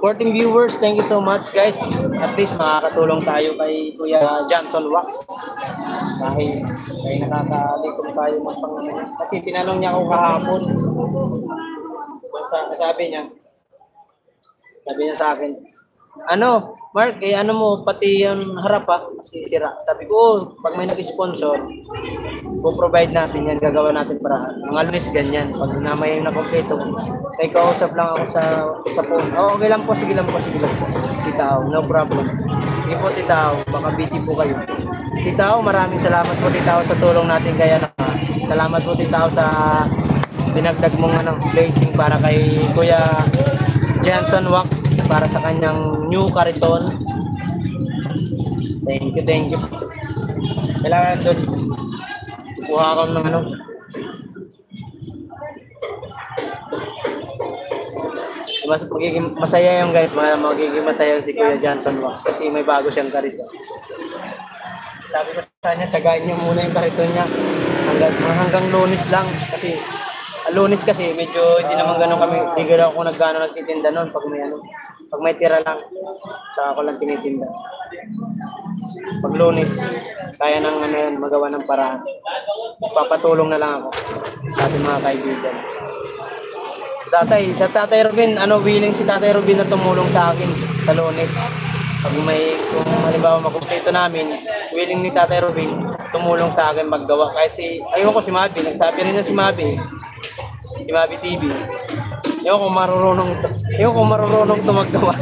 14 viewers, thank you so much, guys. At least makakatulong tayo kay Kuya Johnson Wax. Dahil nakakalikom tayo kasi tinanong niya ako kahapon. Sabi niya sa akin, Mark, pati yung harap kasi sira. Sabi ko, pag may nag-sponsor, po-provide natin yan, gagawa natin paraan. Mga Lunes ganyan, pag namay yung nakompleto, may kausap lang ako sa phone. Okay lang po, sige lang po. Tita Au, no problem. Sige po, Tita Au, baka busy po kayo. Tita Au, maraming salamat po, Tita Au, sa tulong natin kaya salamat po, Tita Au, sa dinagdag mong blessing para kay Kuya Johnson Wax para sa kanyang new kariton. Thank you. Kailangan doon. Kuha ka ng ano. Mas magiging masaya yung guys, magiging masaya si Kuya Johnson Wax kasi may bago siyang karito. Sabi ko sa kanya, tsagain niya muna yung karito niya hanggang Lunes lang kasi Lunes kasi medyo hindi naman gano'n kami, hindi gano'n ako nagtitinda noon pag may tira lang, saka ako lang tinitinda. Pag Lunes, kaya nang magawa ng paraan. Papatulong na lang ako sa ating mga kaibigan. Sa Tatay Robin, willing si Tatay Robin na tumulong sa akin sa Lunes. Kung halimbawa makumpleto namin, willing ni Tatay Robin tumulong sa akin maggawa. Kahit si Mabi, nagsabi rin niya si Mabi TV. Ayoko kung marunong tumaggawa.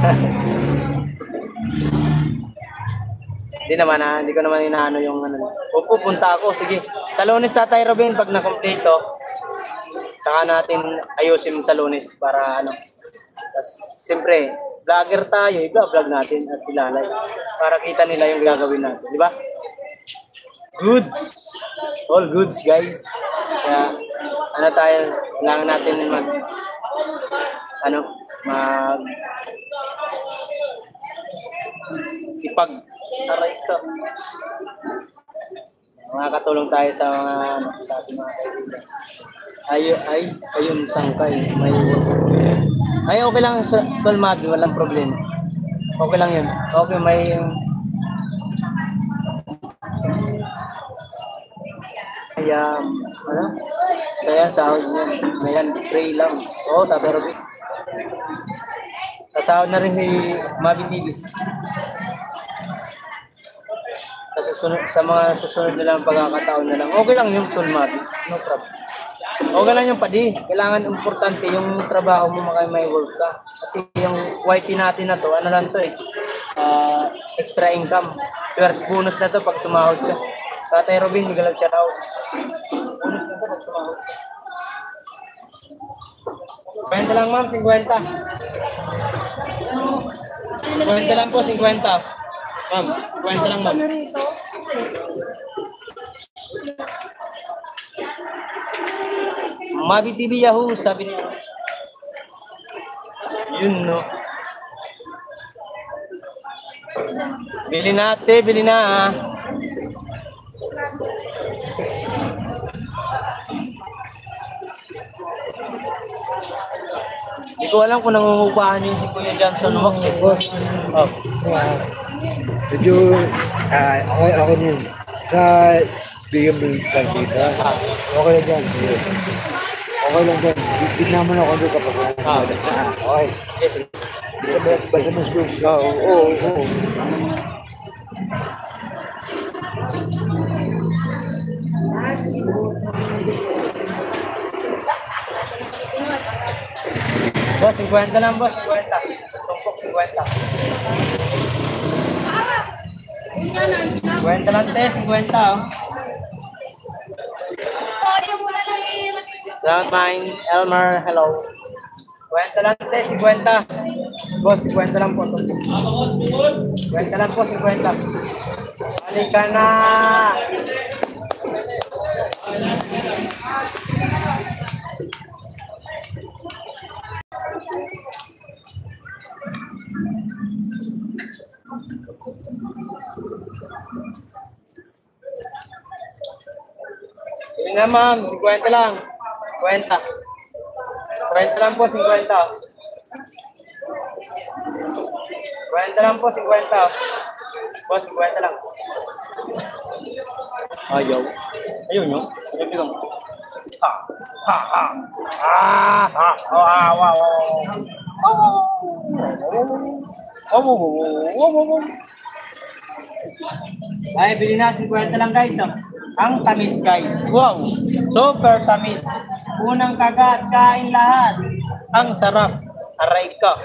Hindi ko naman inaano yung pupunta ako, sige. Sa Lunes, Tatay Robin, pag nakumpleto, saka natin ayusin sa Lunes para Tapos, siyempre, vlogger tayo, i-vlog natin at ilalay para kita nila yung gagawin natin, di ba? Goods. All goods, guys. Kaya, kailangan natin sipag. Aray ka. Makakatulong tayo sa ating mga kaibigan. Ayun, sangkay. Okay lang sa Tolmado, walang problema. Okay lang yun. Okay, Kaya sahod niya. Ngayon, pray lang. Oo, Tatay Robin. Sasahod na rin si Mavi Tibis. Sa mga susunod na lang pagkakataon na lang. Okay lang yung Tolmado. No problem. Okay lang yung padi. Kailangan importante yung trabaho mo may work ka. Kasi yung YT natin na to, lang to extra income. Bonus na to pag sumahod ka. Tatay Robin, magalab siya raw. Bonus na to pag sumahod. 50 lang ma'am, 50. 50 lang po, 50. Ma'am, 50 lang ma'am. Mavi TV Yahoo, sabi niya. Yun, no. Bili na. Hindi ko alam kung nangungupahan yun si Kuya Johnson Wax. Medyo, ako yun. Sa bigyan mo sa kita. Okay lang dyan. Okay lang dyan. Tignan mo na ako doon kapag okay. Yes. Basta mas gusto. Oo. Boss, 50 lang boss, 50. Tumpok 50. 50 lang te, 50 Salamat main, Elmer, hello. 50 lang te, 50. Boss, 50 lang po. 50 lang po, 50. Halika na! Yun na ma'am, 50 lang. 50. 50 lang po, 50. 50 lang po, 50. Boss, 50 lang. Ayaw. Ayaw nyo? Ayaw lang. Ay, bili na, 50 lang guys. Ang tamis guys. Wow! Super tamis. Unang kagat, kain lahat. Ang sarap. Aray ka.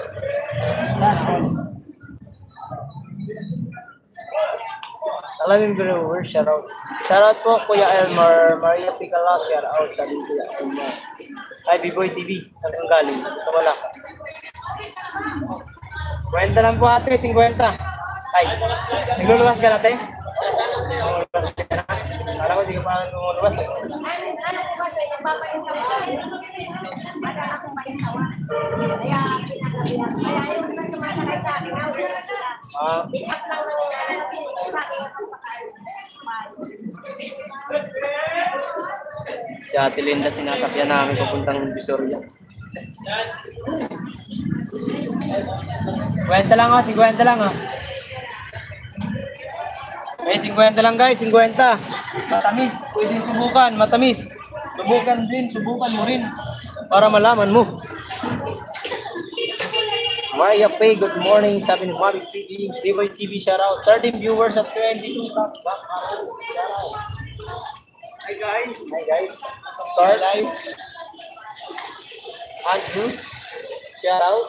Alam yung viewer, shoutout. Shoutout po Kuya Elmer, Maria Picalas, shoutout sa din Kuya Elmer. Ay, B-Boy TV. Saan kang galing? Ito wala. 50 lang po ate, 50. Ay, nagluluwas ka natin? Nagluluwas ka na? bukas eh. Ano po kasi, nagpapalit ako sa para akong malintawa. Kaya, yung sumasakay sa akin, ako na sila. Din-up lang sa akin at sa Si Ate Linda sinasakyan namin papuntang Visoria. Kwenta lang ha, 50 lang ha. Eh, 50 lang guys, 50. Matamis, pwedeng subukan, matamis. Subukan din, subukan mo rin. Para malaman mo. Maria Pay, good morning. Sabi ni Mami TV, Divoy TV, shoutout. 13 viewers at 22 top. Hi guys. Hi guys. Start live. Andrew, shoutout.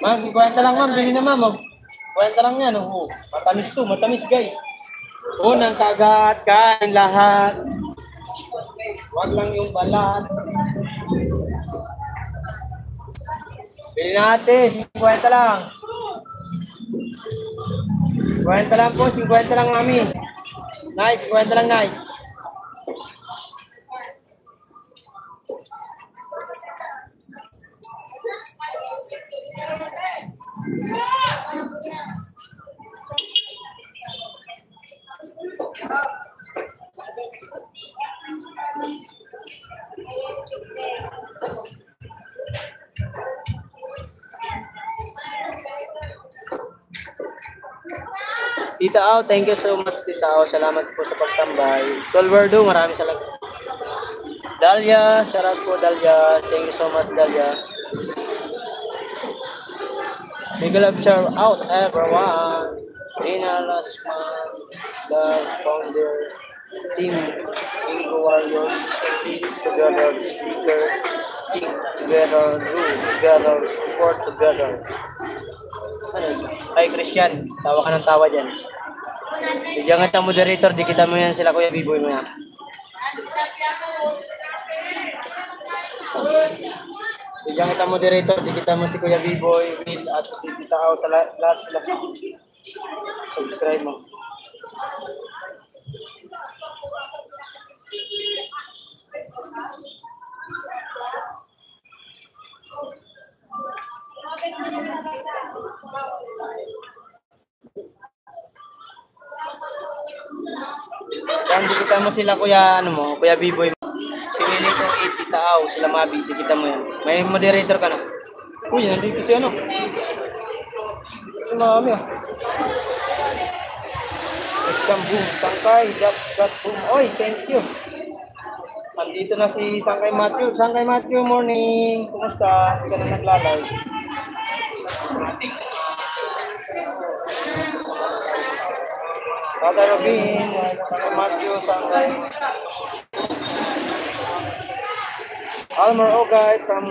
Ma'am, 50 lang ma'am, bili na ma'am. 50 lang yan. Oh. Matamis to, matamis guys. Unang kagat, kain lahat. Wag lang yung balat. Bili natin, 50 lang. 50 lang po, 50 lang mami. Nice, 50 lang nice. Tita Au, thank you so much Tita Au. Salamat po sa pagtambay. Tolverdo, maraming salamat. Dalia, shoutout po Dalia. Thank you so much Dalia. Big love shout out everyone. Dina Lasman, the founder, team Bingo Warriors, stick together, sticker, stick together, do together, support together. Ano? Ay Christian, tawa ka ng tawa dyan. Bigyan kita moderator, di kita mo yan sila Kuya B-Boy mo yan. Bigyan kita moderator, di kita mo si Kuya B-Boy, Will, at si Tita Au, sa lahat sila. Subscribe mo. Yan, di kita mo sila Kuya, ano mo, Kuya B-Boy. Si Willie ko, Tita Au, sila Mabi, di kita mo yan. May moderator ka na. Uy, nandito si ano. Si Mami ah. Welcome boom, Sangkay, just got boom. Oy, thank you. Nandito na si Sangkay Matthew. Sangkay Matthew, morning. Kumusta? Hindi ka na naglalay. Tata Robin, Sangkay Matthew, Sangkay. Almer Ogay from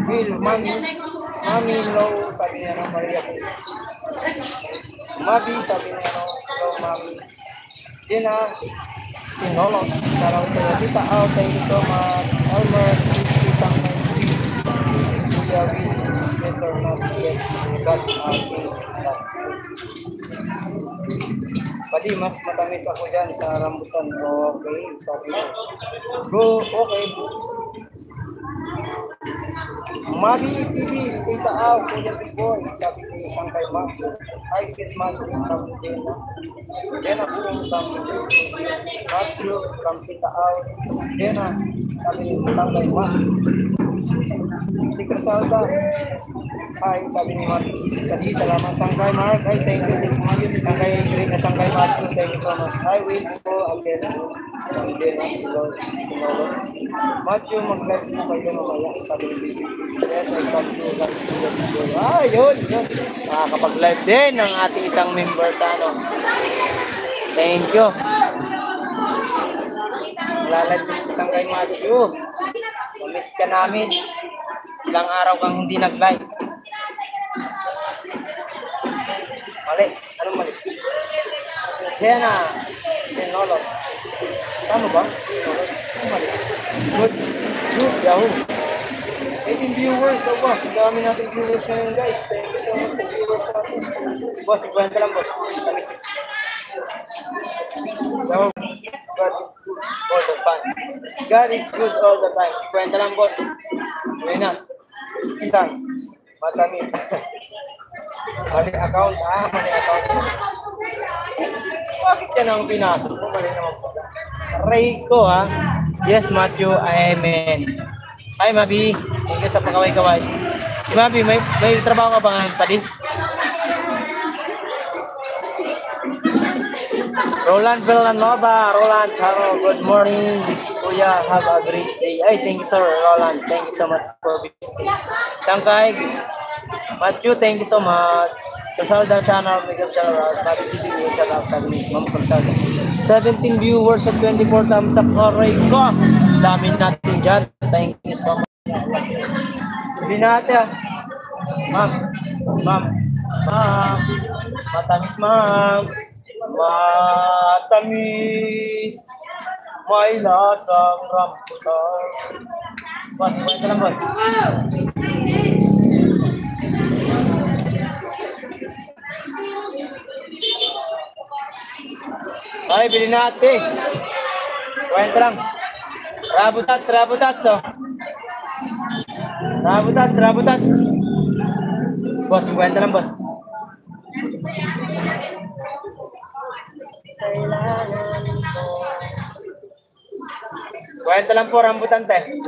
Will, Mami Low, sabi niya ng Maria ko. Mabi, sabi niya ng Hello Mami. Gina, Sinolos, sarang sa Tita Au, thank you so much. Almer, isang Kuya Will, is better not yet, but Padi, mas matamis ako dyan sa rambutan. Okay, sabi niya. Go, okay, books. Mabi TV, Tita Au, Kuya B-Boy, sabi ni Sangkay Matthew. Hi, sis Matthew, from Jena. Jena po from Matthew, from Tita Au. Sis Jena, sabi ni Sangkay Matthew. Tikar Salda. Hi, sabi ni Matthew. Sabi, salamat Sangkay Mark. Hi, thank you. Sangkay Green na Sangkay Matthew. Thank you so much. Hi, Will po, Alena. Alena, Sinolos. Matthew, mag-live mo kayo mamaya. Sabi ni Bibi. Yes, I come to live. Ah, yun. Nakakapag-live din ng ating isang member sa ano. Thank you. Lalad din sa Sangkay Matthew. Mamiss ka namin. Ilang araw kang hindi nag-live. Mali. Anong mali? Sena. Sinolos. Tama ba? Anong mali? Good. Good. Yahoo. 18 viewers. So, wow, ang dami natin viewers ngayon, guys. Thank you so much sa viewers natin. Boss, 50 lang, boss. Tamis. So, God is good all the time. God is good all the time. 50 lang, boss. Ngayon na. Kita. Matamis. Mali account, mali account. Bakit yan ang pinasok mo? Mali naman po. Rayco, ha? Yes, Matthew, amen. Hi, Mabi. Thank you sa pagkaway-kaway. Si Mabi, may trabaho ka ba ngayon pa din? Roland Villanova, Roland Charo, good morning. Kuya, have a great day. Ay, thank you, sir, Roland. Thank you so much for visiting. Sangkay, Matthew, thank you so much. Kasalda channel, Miguel Channel, Mabi TV, shout out sa Ma'am Kasalda. 17 viewers at 24 thumbs up. Aray ko! Dami natin dyan. Thank you so much. Sabi natin, ma'am. Matamis, ma'am. Matamis. May lasang rambutan. Boss, kwenta lang, boss. Ay, bilhin natin. Kwenta lang. Rabutats, oh. Rabutats. Boss, kwenta lang, boss. Kwenta lang po, rambutan, te.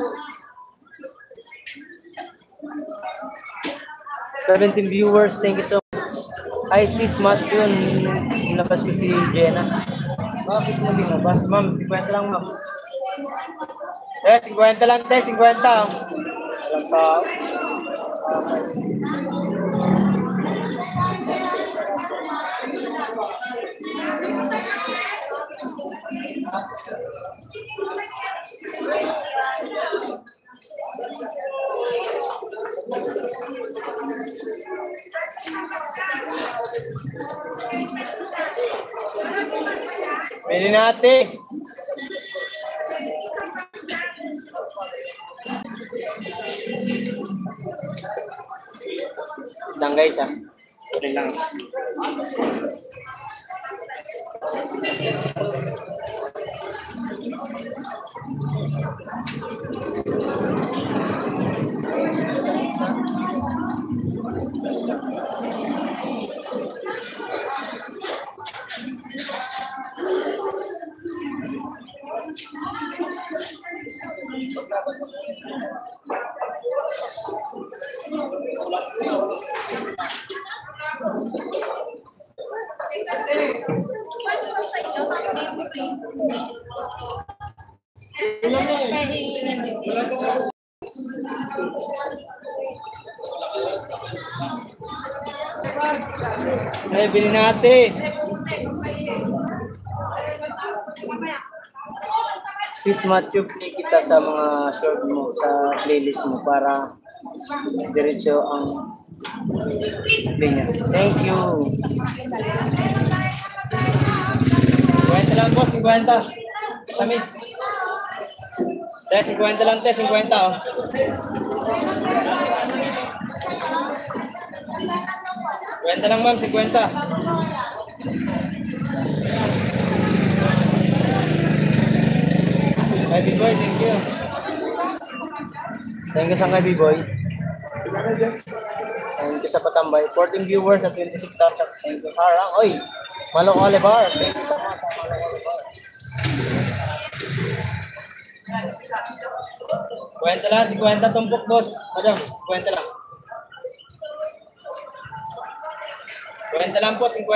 17 viewers, thank you so much. Hi, sis Matthew. Nilabas ko si Jenna. Bakit mo dinabas? Ma'am, 50 lang, ma'am. 50 lang, 50. Walang tao. Bili natin. Lang guys, relax. Ay, bili natin. Sis Matthew, play kita sa mga short mo, sa playlist mo para diretso ang play niya. Thank you. 50 lang po, 50. Tamis. 50 lang, 50 oh. Kwenta lang ma'am, 50. Kay B-Boy, thank you. Thank you sa kay B-Boy. Thank you sa patambay. 14 viewers at 26 thumbs up. Thank you, Harang. Oy, Malong Oliver. Thank you so much, Malong Oliver. Kwenta lang, 50 tumpok, boss. Madam, kwenta lang. Kwenta lang po, 50.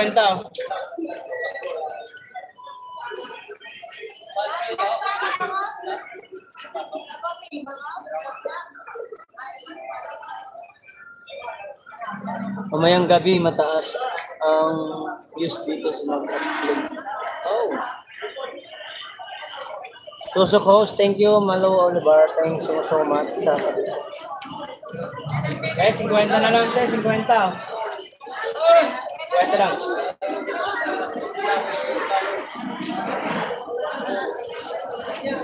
Mamayang gabi, mataas ang views dito sa mag-upload. Oh. Tusok host, thank you. Malo Oliver, thanks so much. Guys, 50 na lang tayo, 50. 50 lang.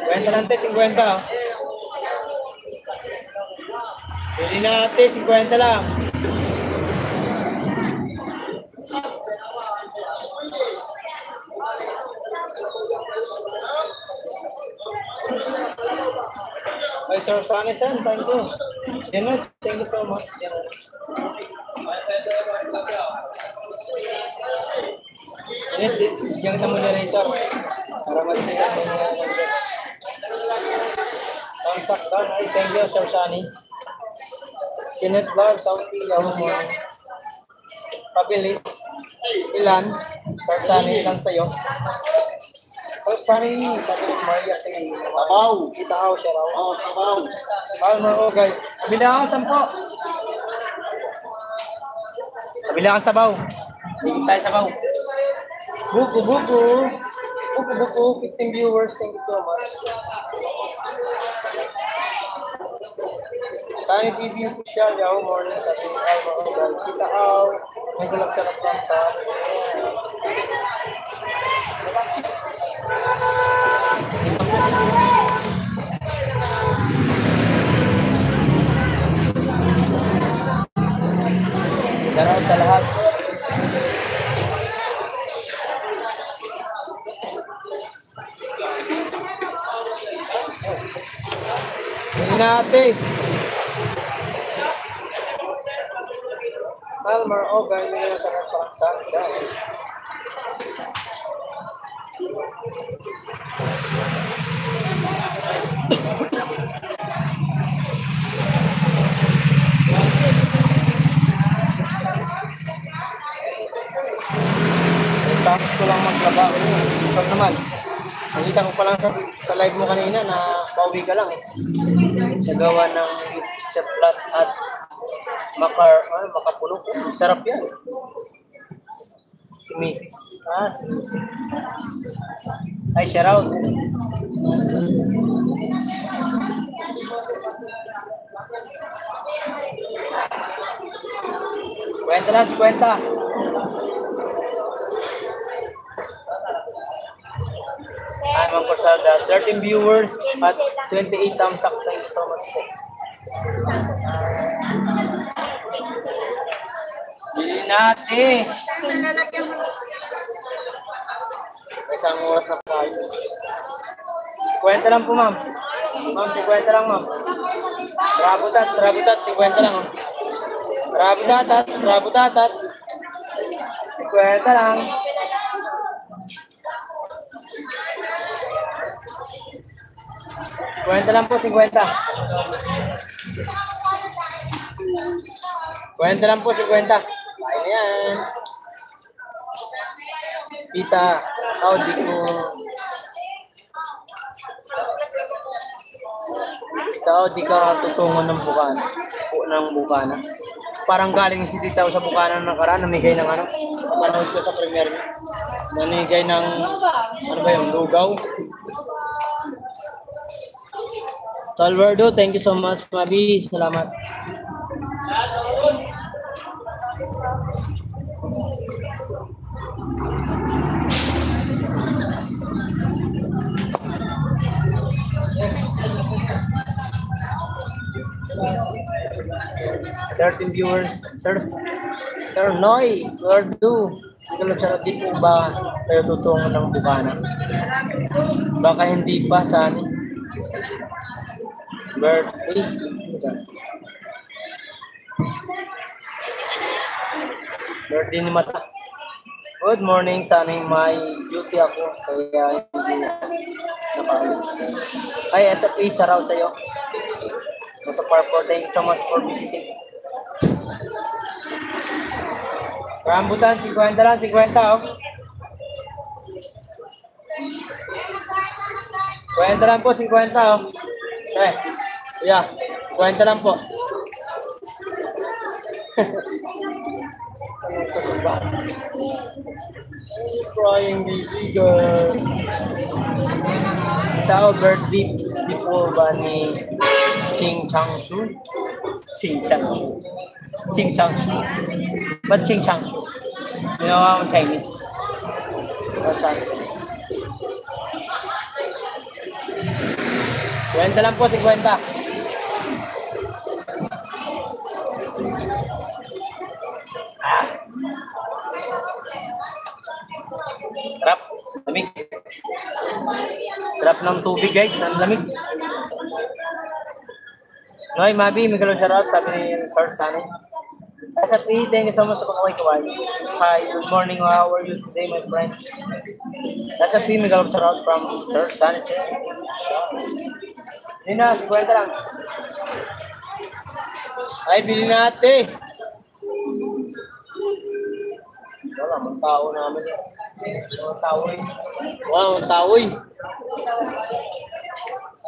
Kwenta lang tayo, 50. Bili natin, 50 lang. Ay, Sir Sanisan, thank you. Janet, thank you so much, Janet. Janet, yung kita moderator. Para mag-kita ko mga nandyan. Thumbs up down. Ay, thank you, Sir Sani. Janet Vlog, Sauti, Yahoo mo. Pabili. Ilan? Sir Sani, ilan sa'yo? Sir Sani, sabi ng Maria, Tabaw. Itahaw siya raw. Oo, Tabaw. Palmer, okay. Kabila ka, 10. Kabila ka sabaw. Higit tayo sabaw. Buku, buku. Buku, buku. 15 viewers. Thank you so much. Sunny TV official. Yahoo morning. Sabi ni Alma Ogal. Kita aw. May gulag sa napang sa Daraw sa lahat. Hindi natin. Palmer, okay, hindi naman sa salsa. Tapos ko lang maglaba. Ikaw naman. Nakita ko pa lang sa live mo kanina na pauwi ka lang eh. Sa gawa ng chef plat at makapuno. Sarap yan. Si Mrs. Si Mrs. Ay, shout out. Kwenta na, 50. Ma'am Corsada, 13 viewers at 28 thumbs up. Thank you so much po. Bili natin. May isang oras na tayo. Kwenta lang po, ma'am. Ma'am, 50 lang, ma'am. Rabutats, 50 lang. Rabutats. 50 lang. Kwenta lang po, 50. Kwenta lang po, 50. Kaya na yan. Pita. Di ko. Di ka tutungon ng bukana. Ng bukana. Parang galing si Tita sa bukana ng nakaraan. Namigay ng ano. Panood ko sa premiere niya. Namigay ng, ano ba yung lugaw. Salvador, thank you so much, Mabi. Salamat. Thirteen viewers. Sir Noy, Lordo. Hindi ka lang di po ba kayo tutungo ng bukana? Baka hindi pa sa amin. Birthday. Birthday ni Mata. Good morning. Sana may duty ako. Kaya hindi nakaalis. Ay, SFA, shout out sa'yo. Sa Parkour, thank you so much for visiting. Rambutan, 50 lang, 50 oh. 50 lang po, 50 oh. Yeah, 50 lang po. Crying baby girl. Tao birthday di po ba ni Ching Changsu? Ba't Ching Changsu? Ginawa akong Chinese. Kwenta lang po, 50. Sarap ng tubig guys, ang lamig. Noy, Mabi, may galong shoutout, sabi ni Sir Sunny. Sa P, thank you so much sa pagkaway-kaway. Hi, good morning, how are you today, my friend? Sa P, may galong shoutout from Sir Sunny. Hindi na, 50 lang. Ay, bilhin natin. Wala, mga tao namin yan. Mga tao eh. Wow, mga tao eh.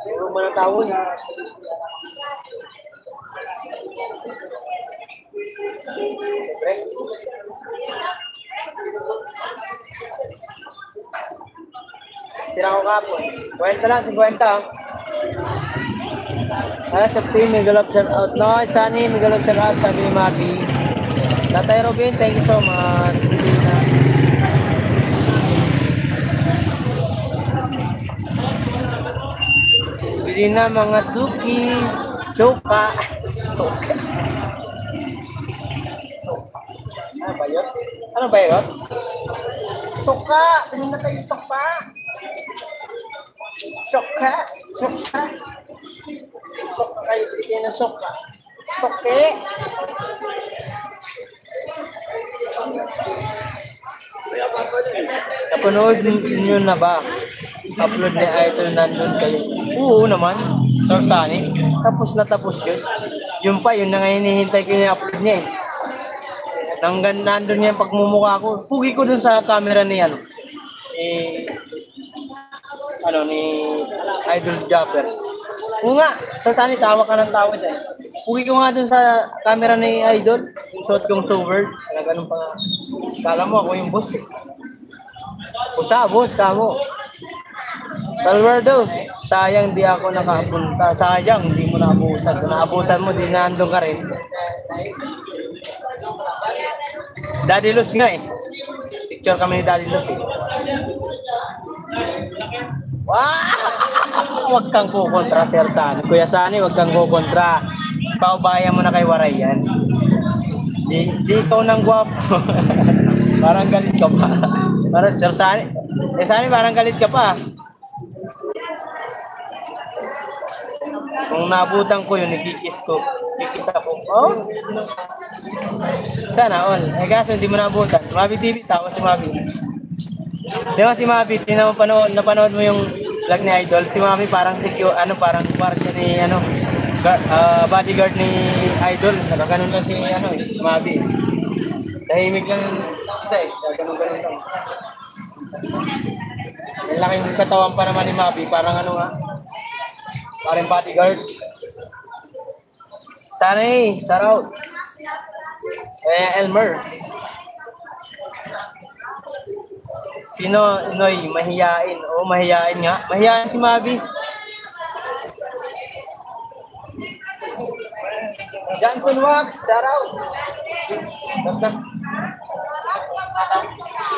Puro mga tao eh. Sira ko kapon. 50 lang, 50 ah. Sa team, may galap shout out. No, Sunny, may galap shout out, sabi ni Mabi. Tatay Robin, thank you so much. Bili na mga suki, choka. Soka. Ano ba yun? Ano ba yun? Soka! Tingin na tayo soka! Soka! Soka! Soka kayo, sige na soka. Soke! Napanood nyo na ba? Upload ni Idol nandun kayo. Oo naman, Sir Sunny. Tapos na tapos yun. Yun pa, yun na nga hinihintay ko yung upload niya eh. Nandun niya yung pagmumukha ko. Pugi ko dun sa camera ni ni Idol Japper. Oo nga, Sir Sunny, tawa ka ng tawa dyan. Pugi ko nga dun sa camera ni Idol. Yung suot kong sober. Na ganun pa nga. Kala mo ako yung boss eh. Usa, boss, kamo. Alvardo, sayang di ako nakapunta. Sayang, hindi mo naabutan. Kung naabutan mo, di nandun ka rin. Daddy Luz nga eh. Picture kami ni Daddy Luz eh. Wow! Huwag kang kukontra, Sir Sunny. Kuya Sunny, huwag kang kukontra. Paubayan mo na kay Waray yan. Di ikaw nang gwapo. Parang galit ka pa. Parang Sir Sunny. Sunny, parang galit ka pa. Kung naabutan ko yun, nagkikis ko. Kikis ako. Oh? Sana all. Kaso hindi mo naabutan. Mabi TV, tawa si Mabi. Di ba si Mabi, napanood mo yung vlog ni Idol? Si Mabi parang parang guardia ni bodyguard ni Idol. Nakaganon lang si Mabi. Tahimik lang isa eh. Ganun lang. Ang laking katawan pa naman ni Mabi. Parang parang bodyguard. Sunny, Saraw. Elmer. Sino, Noy? Mahiyain. Oo, mahiyain nga. Mahiyain si Mabi. Johnson Wax, Saraw. Basta.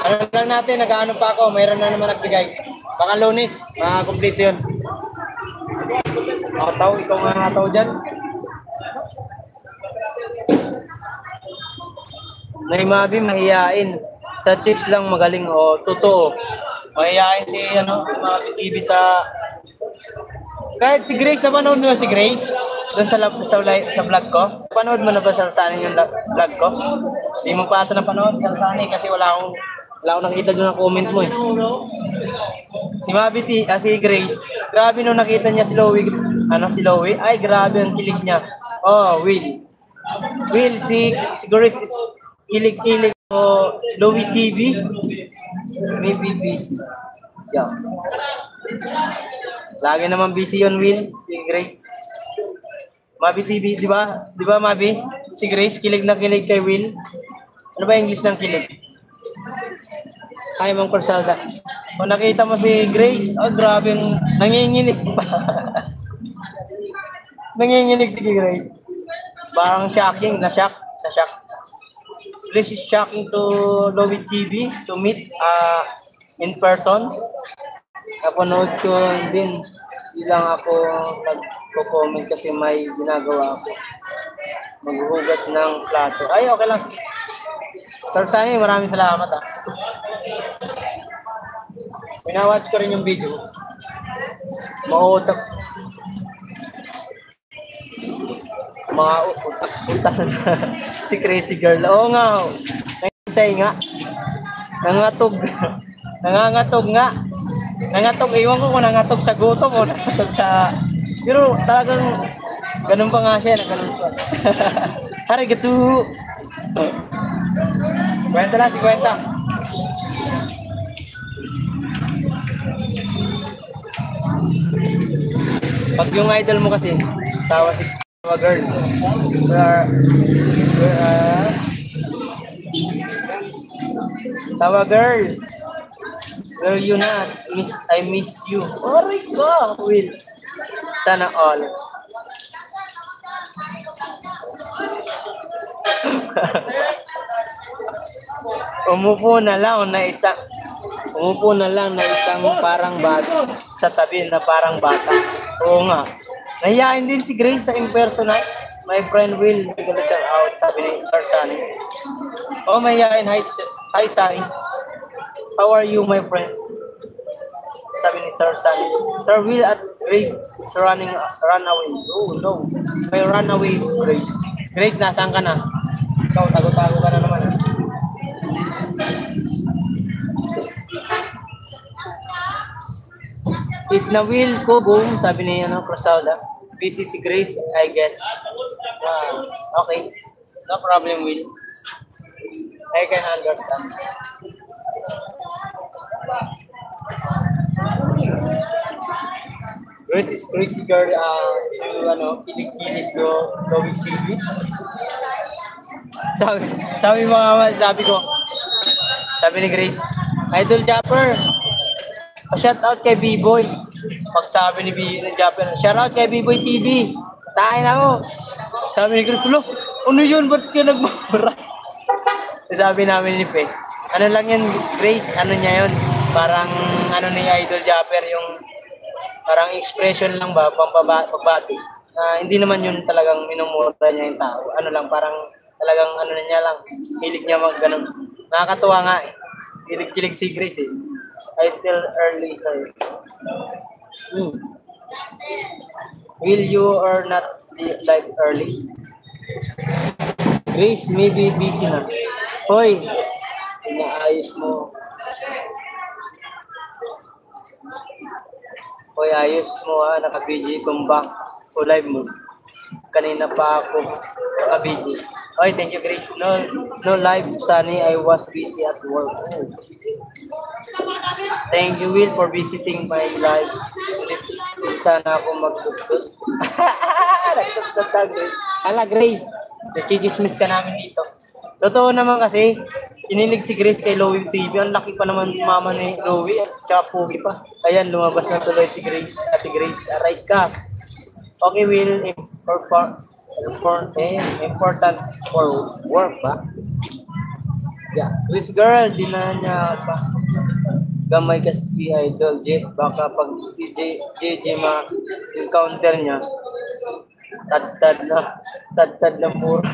Ano lang natin, nag-ano pa ako. Mayroon na naman nagbigay. Baka Lunes, complete yun. Nakataw, ikaw nga nakataw dyan. May Mabi, mahiyain. Sa chicks lang magaling. O, totoo. Mahiyain si Mabi TV sa... Kahit si Grace, napanood mo si Grace? Doon sa vlog ko? Panood mo na ba sa Sunny yung vlog ko? Hindi mo pa ito napanood sa Sunny kasi wala akong nakita doon ang comment mo eh. Si Mabi si Grace, grabe nung nakita niya si Lowy. Ay, grabe ang kilig niya. Oh, Will, si Grace is kilig-kilig o Lowy TV. Maybe busy. Yeah. Lagi naman busy yun, Will, si Grace. Mabi TV, di ba? Di ba, Mabi? Si Grace, kilig na kilig kay Will. Ano ba English ng kilig? Ay, Mang Corsalda. Kung nakita mo si Grace, oh, grabe, nanginginig pa. Nanginginig si Grace. Parang shocking, na-shock. This is shocking to Lowy TV to meet in person. Napanood ko din. Hindi lang ako nagko-comment kasi may ginagawa ako. Maghuhugas ng plato. Ay, okay lang. Sir Sunny, maraming salamat. Pinawatch ko rin yung video. Mautak. Mga utak-utak si crazy girl. Oo nga. Nangisay nga. Nangatog. Nangangatog nga. Nangatog. Iwan ko kung nangatog sa gutom o nangatog sa... Pero talagang ganun pa nga siya. Ganun pa. Hari, gato. Kwenta lang, si kwenta. Pag yung idol mo kasi, tawa si girl. Tawa girl. Where you not? I miss you. Oray ko, Will. Sana all. Umupo na lang na isang parang bata sa tabi na parang bata. Oo nga. Nahiyain din si Grace sa impersonal. My friend Will, gonna shout out, sabi ni Sir Sunny. Oh, mahiyain. Hi, Sunny. How are you, my friend? Sabi ni Sir Sunny. Sir Will at Grace is run away. Oh, no. May run away, Grace. Grace, nasaan ka na? Ikaw, tago-tago ka na naman. It na Will ko, boom, sabi ni Crosauda. Busy si Grace, I guess. Okay. No problem, Will. I can understand. Grace is crazy girl to kilig-kilig go with TV. Sabi ni Grace, Idol Japper, shout out kay B-Boy. Pag sabi ni Japper, shout out kay B-Boy TV. Tain ako. Sabi ni Grace, ano yun? Ba't ka nagmamura? Sabi namin ni Pe, ano lang yan, Grace, ano niya yun? Parang ni Idol Japper, yung parang expression lang ba, pagbati. Hindi naman yun talagang minumura niya yung tao. Ano lang, parang talagang niya lang, hilig niya ganun. Nakakatuwa nga eh. Hilig-kilig si Grace eh. I still early her. Will you or not live early? Grace, maybe busy na. Hoy, inaayos mo. Hoy, ayos mo ha, naka-BG tumba o live mo. Kanina pa ako naka-BG. Hoy, thank you Grace. No live, Sunny, I was busy at work. Thank you Will for visiting my live. Sana ako mag-tugtog. Nagtugtog Grace. Ala Grace, nachichismis ka namin dito. Totoo naman kasi, kinilig si Grace kay Louie TV. Ang laki pa naman mama ni Louie at tsaka pugi pa. Ayan, lumabas na tuloy si Grace. Ate Grace, aray ka. Okay, Will, important for work ba? Yeah. Grace girl, di na niya pa. Gamay kasi si Idol J. Baka pag si JJ ma-encounter niya, tad na mura.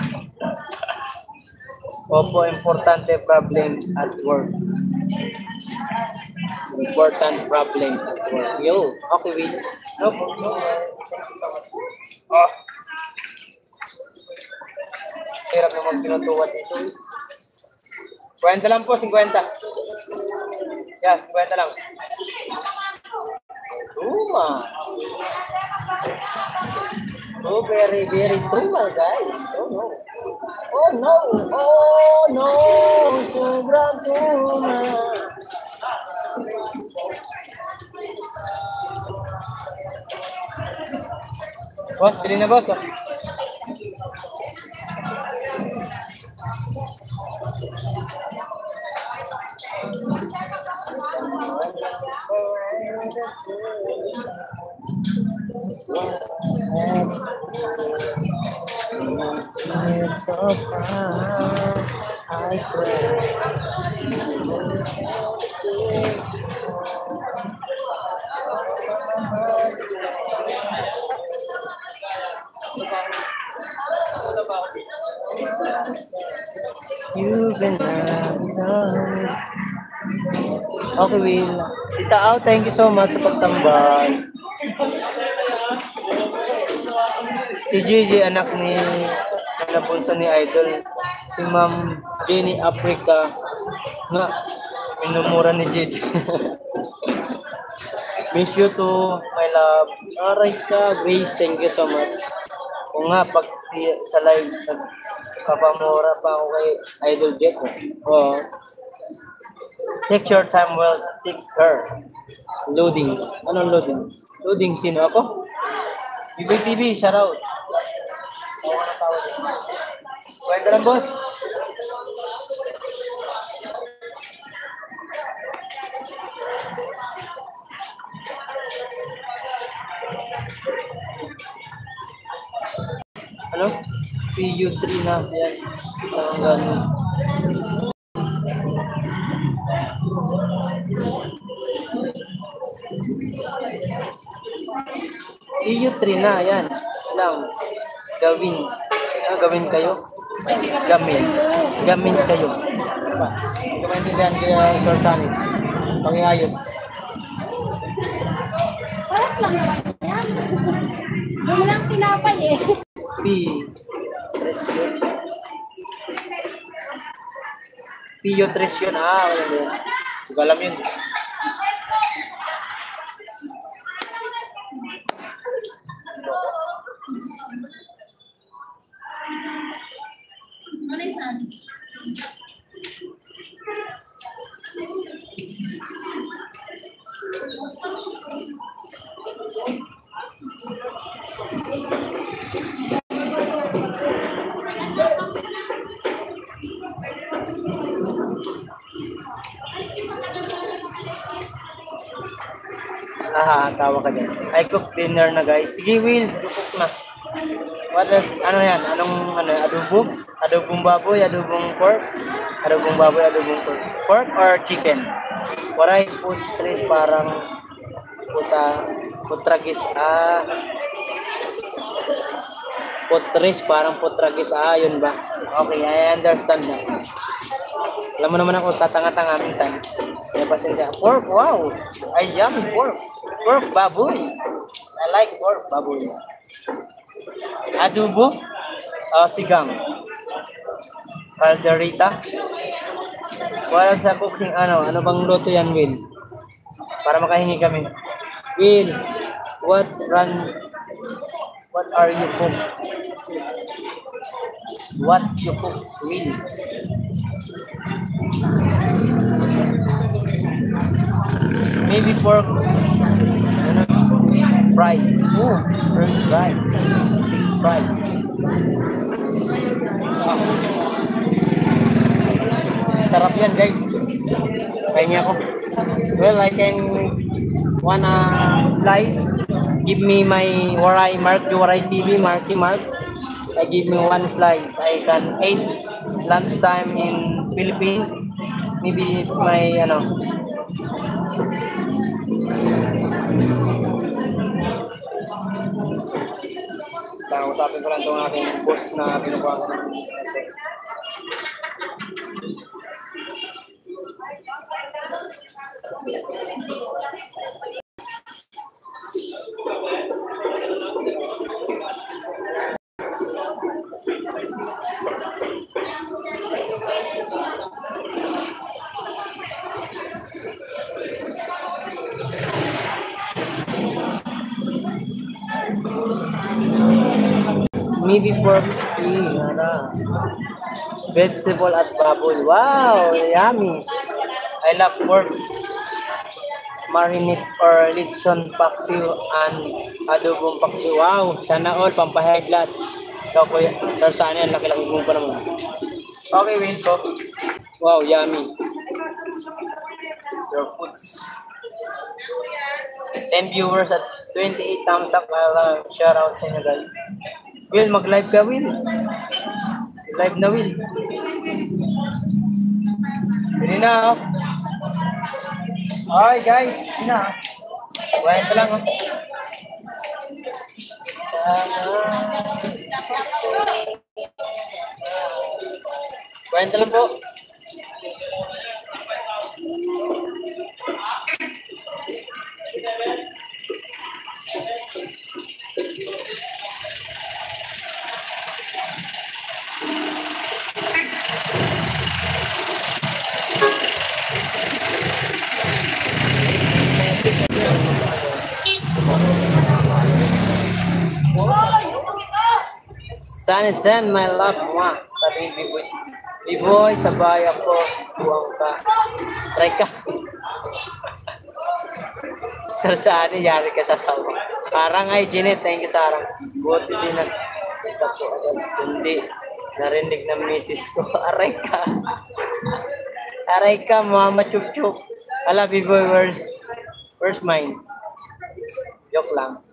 Opo, importante problem at work. Important problem at work. Yo, okay, Will. No problem. Thank you so much. Oh. Hirap naman pinutuwa dito. 50 lang po, 50. Yes, 50 lang. Tuma. Oh, very, very tuma, guys. Oh, no. Oh, no. Oh, no. Sobrang tuma. Boss, pili na boss. Oh. So far, I swear. You've been okay, Will. Tita Au, thank you so much sa pagtambal. Si Gigi, anak ni bunso ni Idol. Si Ma'am Jenny Africa. Nga, minumura ni Gigi. Miss you too, my love. Alright ka, Grace, thank you so much. Kung nga, pag sa live, nagpapamura pa ako kay Idol Jet. Oo. Take your time, well, take her. Loading. Anong loading? Loading, sino ako? Bibig TV, shout out. Tawa na tawa. Kwenta lang, boss. Ano? PU3 na. Yan. Ang gano'n. PU3 na. Yan. Lang. Gawin. Gawin kayo? Gamin. Gamin kayo. Hindi ko maintindihan kaya Sir Sunny. Pangiayos. Paras lang naman yan. Doon lang tinapay eh. P3 yun. PU3 yun. Ah, wala din. Hindi ko alam yun. Ano yung saan? Tawa ka dyan. I cook dinner na guys. Sige Will, cook na. What else? Ano yan? Anong adobo? Adobong baboy, adobong pork? Adobong baboy, adobong pork. Pork or chicken? Waray food stress parang putragis. Putres parang putragis. Yun ba? Okay, I understand na. Alam mo naman ako, tatanga-tanga minsan. Kaya pasensya. Pork, wow! Ay, yummy pork. Pork baboy. I like pork baboy. Adobo, sigang. Calderita. Wala sa cooking, ano bang luto yan, Will? Para makahingi kami. Will, what are you cook? What you cook, Will? Maybe pork fried. Oh, stir fried. Big fried. Sarap yan guys. Pahingi ako. Well, I can one slice. Give me my Waray Mark, Waray TV, Marky Mark. I give me one slice. I can eat lunchtime in Philippines. Maybe it's my usapin ko lang itong aking boss na pinukuha ko ng maybe pork stew, vegetable at baboy. Wow, yummy. I love pork. Marinate or litson paksiw and adobong paksiw. Wow, sana all pampahayag lahat. So, kuya, sir, sana yan, laki-laki mo pa naman. Okay, wait ko. Wow, yummy. Your foods. 10 viewers at 28 thumbs up. I'll shout out sa inyo guys. Will, mag-live ka, Will. Live na, Will. Pwede na, oh. Okay, guys. Pwede na. Kwento lang, oh. Kwento lang po. Sunny Sen, my love, mwah. Sabi ni B-Boy. B-Boy, sabay ako. Buwang ka. Try ka. So, Sunny, yari ka sa sawa. Parang ay, Jeanette, thank you, Sarang. Buti din na. Hindi. Narinig ng misis ko. Aray ka. Aray ka, mama chup-chup. Ala, B-Boy, where's mine? Joke lang.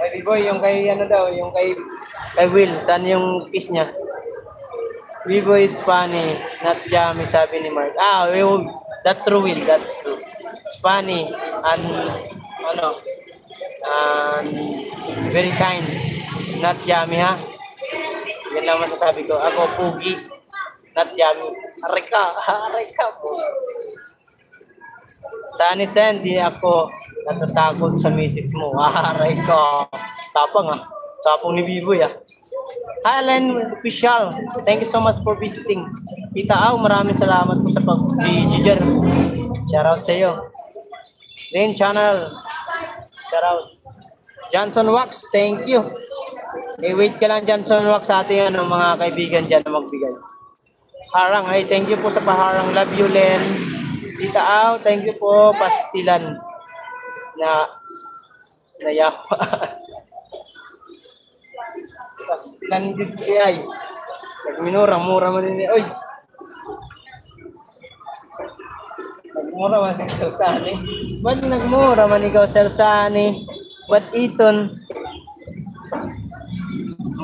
Ay, B-Boy, yung kay, ano daw, yung kay Will, saan yung kiss niya? B-Boy, it's funny, not yummy, sabi ni Mark. That's true, Will, that's true. It's funny, and, very kind, not yummy, ha? Yan lang masasabi ko. Ako, pugi, not yummy. Aray ka po. Sunny Sen, di ako natatakot sa misis mo. Aray ka. Tapang Tapang ni B-Boy Hi, Len Official. Thank you so much for visiting. Tita Au, maraming salamat po sa pag-video dyan. Shoutout sa iyo. Lin Channel. Shoutout. Johnson Wax, thank you. Wait ka lang, Johnson Wax, sa ating mga kaibigan dyan na magbigay. Harang, thank you po sa paharang. Love you, Len. Tita Au, thank you po. Pastilan na nayawa. Pastilan din kaya nagminura-mura mo din. Oy! Nagmura man si Selsani. Ba't nagmura man ikaw, Selsani? Ba't iton?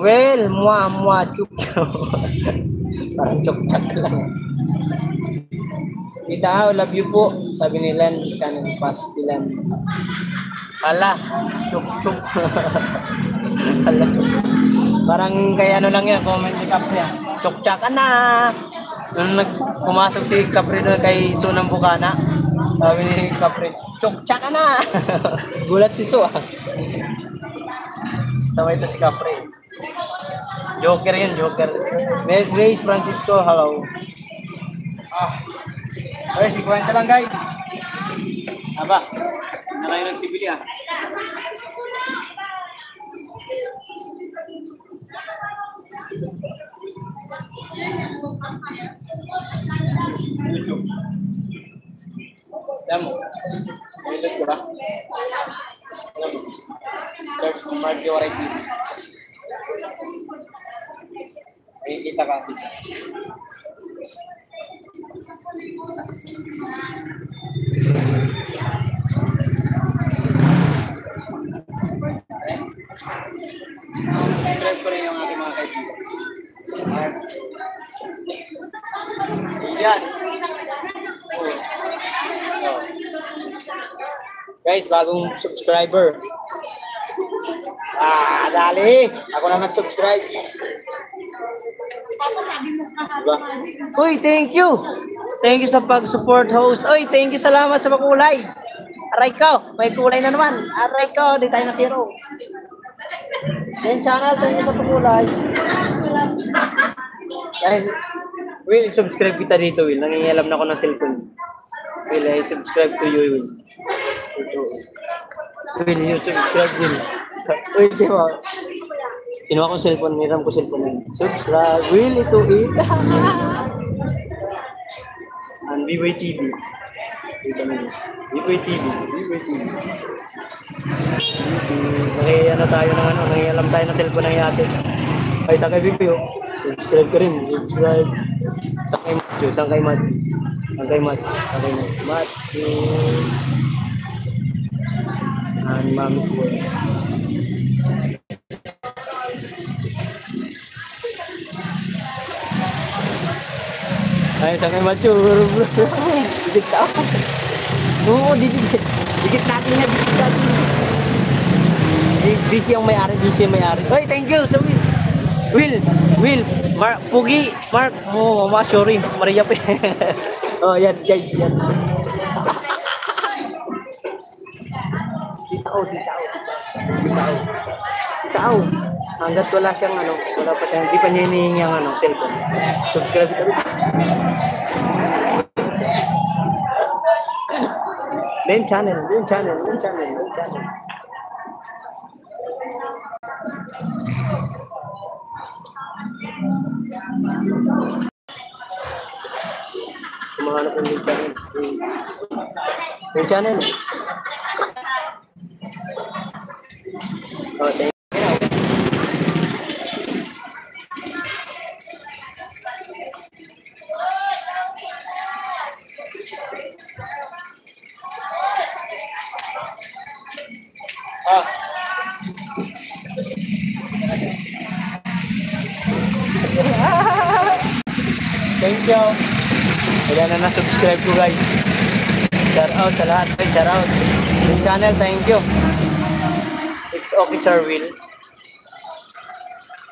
Well, mua chuk-chuk. Parang chuk-chuk lang. Tita, love you po. Sabi ni Len, channel Pastilan. Ala, chuk-chuk. Ala, chuk-chuk. Parang kay ano lang yan, comment ni Capri niya. Chuk-chuk ka na. Nung pumasok si Capri doon kay Sunang Bukana, sabi ni Capri, chuk-chuk ka na. Gulat si Su. Sabay ito si Capri. Joker yun, Joker. Grace Francisco, hello. Okay, 50 lang guys. Aba, na kayo nagsibili YouTube. Damo. Ulit ko ba? Search Mark Yoray TV. Kita ka. Subscribe ko rin yung aking mga kaibigan. Yan. Guys, bagong subscriber. Dali. Ako na nag-subscribe. Diba? Uy, thank you. Thank you sa pag-support host. Uy, thank you, salamat sa makulay. Aray ko, may kulay na naman. Aray ko, di tayo na zero. Yung channel, thank you sa pagkulay. Guys, Will, subscribe kita dito, Will. Nangingialam na ako ng cellphone. Will, I subscribe to you, Will. Will, you subscribe, Will. Uy, di ba? Kinuha ko cellphone, niram ko cellphone. Subscribe, Will, ito it. And B-Boy TV. B-Boy TV. Ano tayo ng nangialam tayo ng cellphone ng yate. Ay, sa kay B-Boy, subscribe ka rin. Subscribe. Sa kay Matthew, sa kay Matthew. And Mami's World. Ay, sa kay Matthew. Dikit ka. Oo, dikit. Dikit natin na, dikit natin. Busy ang may-ari. Oy, thank you, so Will, Pugi, Mark, Mama, sorry, Maria pa. Oh, yan, guys, yan. Tao. Hanggat wala siyang wala pa siyang, hindi pa niya hinihingi ang cellphone. Subscribe ka rin. Then channel. mahanap yung link channel. Link channel. Oh, thank you. Ah. Thank you. Kaya na na-subscribe ko guys. Shout out sa lahat. Shout out. Yung channel, thank you. It's okay Sir Will.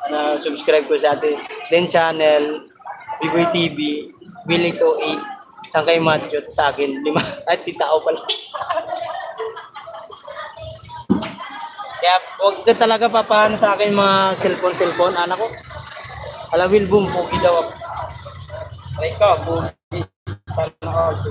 Na-subscribe ko sa atin. Then channel, Biboy TV, Willie to 8. Saan kayo Matthew? Sa akin, 5. Ay, titao pala. Kaya huwag ka talaga papaano sa akin mga cellphone, anak ko. Ala Will, boom, pogi daw ako. Ay ka, pogi. Sana all.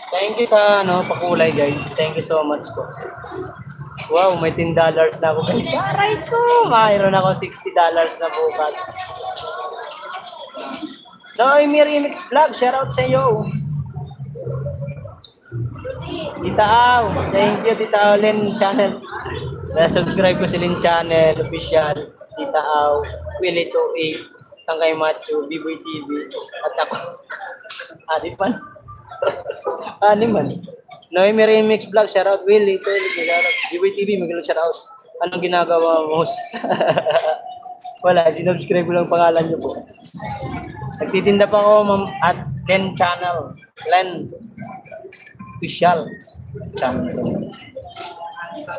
Thank you sa pakulay guys. Thank you so much po. Wow, may $10 na ako guys. Aray ko! Mayroon ako $60 na bukas. Noemi Remix Vlog, shoutout sa iyo. Tita Aw, thank you Tita Aw Len channel. Na-subscribe ko si Len channel, official. Tita Aw, Willie to 8, Tangkay Macho, Biboy TV, at ako. Adipan. Man. Noemi Remix Vlog, shoutout Willie, shoutout Biboy TV, magalang shoutout. Anong ginagawa mo? Wala, sinubscribe ko lang pangalan niyo po. Nagtitinda pa ako at Len channel. Len official channel.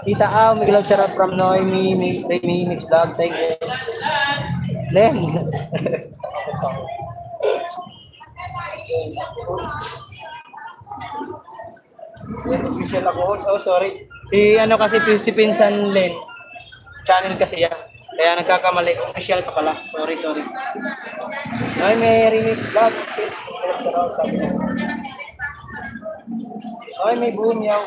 Tita Aw, magalang shoutout from Noemi Remix Vlog. Thank you. Len. Official ako. Oh, sorry. Si kasi Pinsan Len. Channel kasi yan. Kaya nagkakamali. Official ka pala. Sorry. Ay, may remix vlog. Ay, may boom yaw.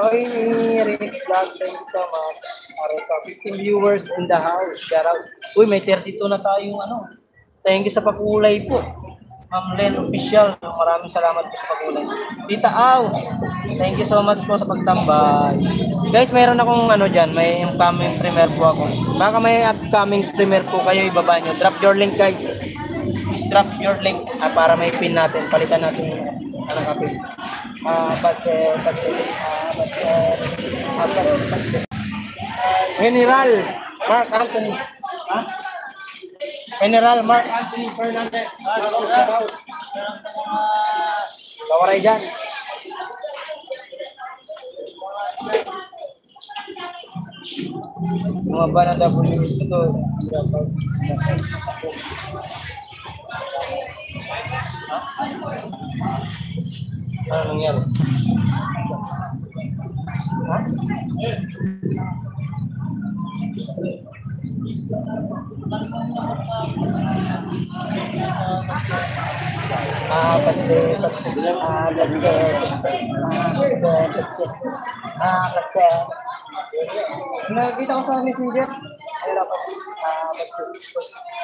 Ay, may remix vlog. Thank you so much. 15 viewers in the house. Shout out. Uy, may 32 na tayong Thank you sa pakulay po. Ma'am Len Official, maraming salamat po sa pakulay. Tita Aw, thank you so much po sa pagtambay. Guys, mayroon akong dyan, may upcoming premiere po ako. Baka may upcoming premiere po kayo, ibaba nyo. Drop your link guys. Please drop your link para may pin natin. Palitan natin kapit. Budget. General Mark Anthony. General Mark Anthony Fernandez. Kawaray dyan. Mga bananda po ni Wisto. Ano nangyari? Nakita ko sa messenger.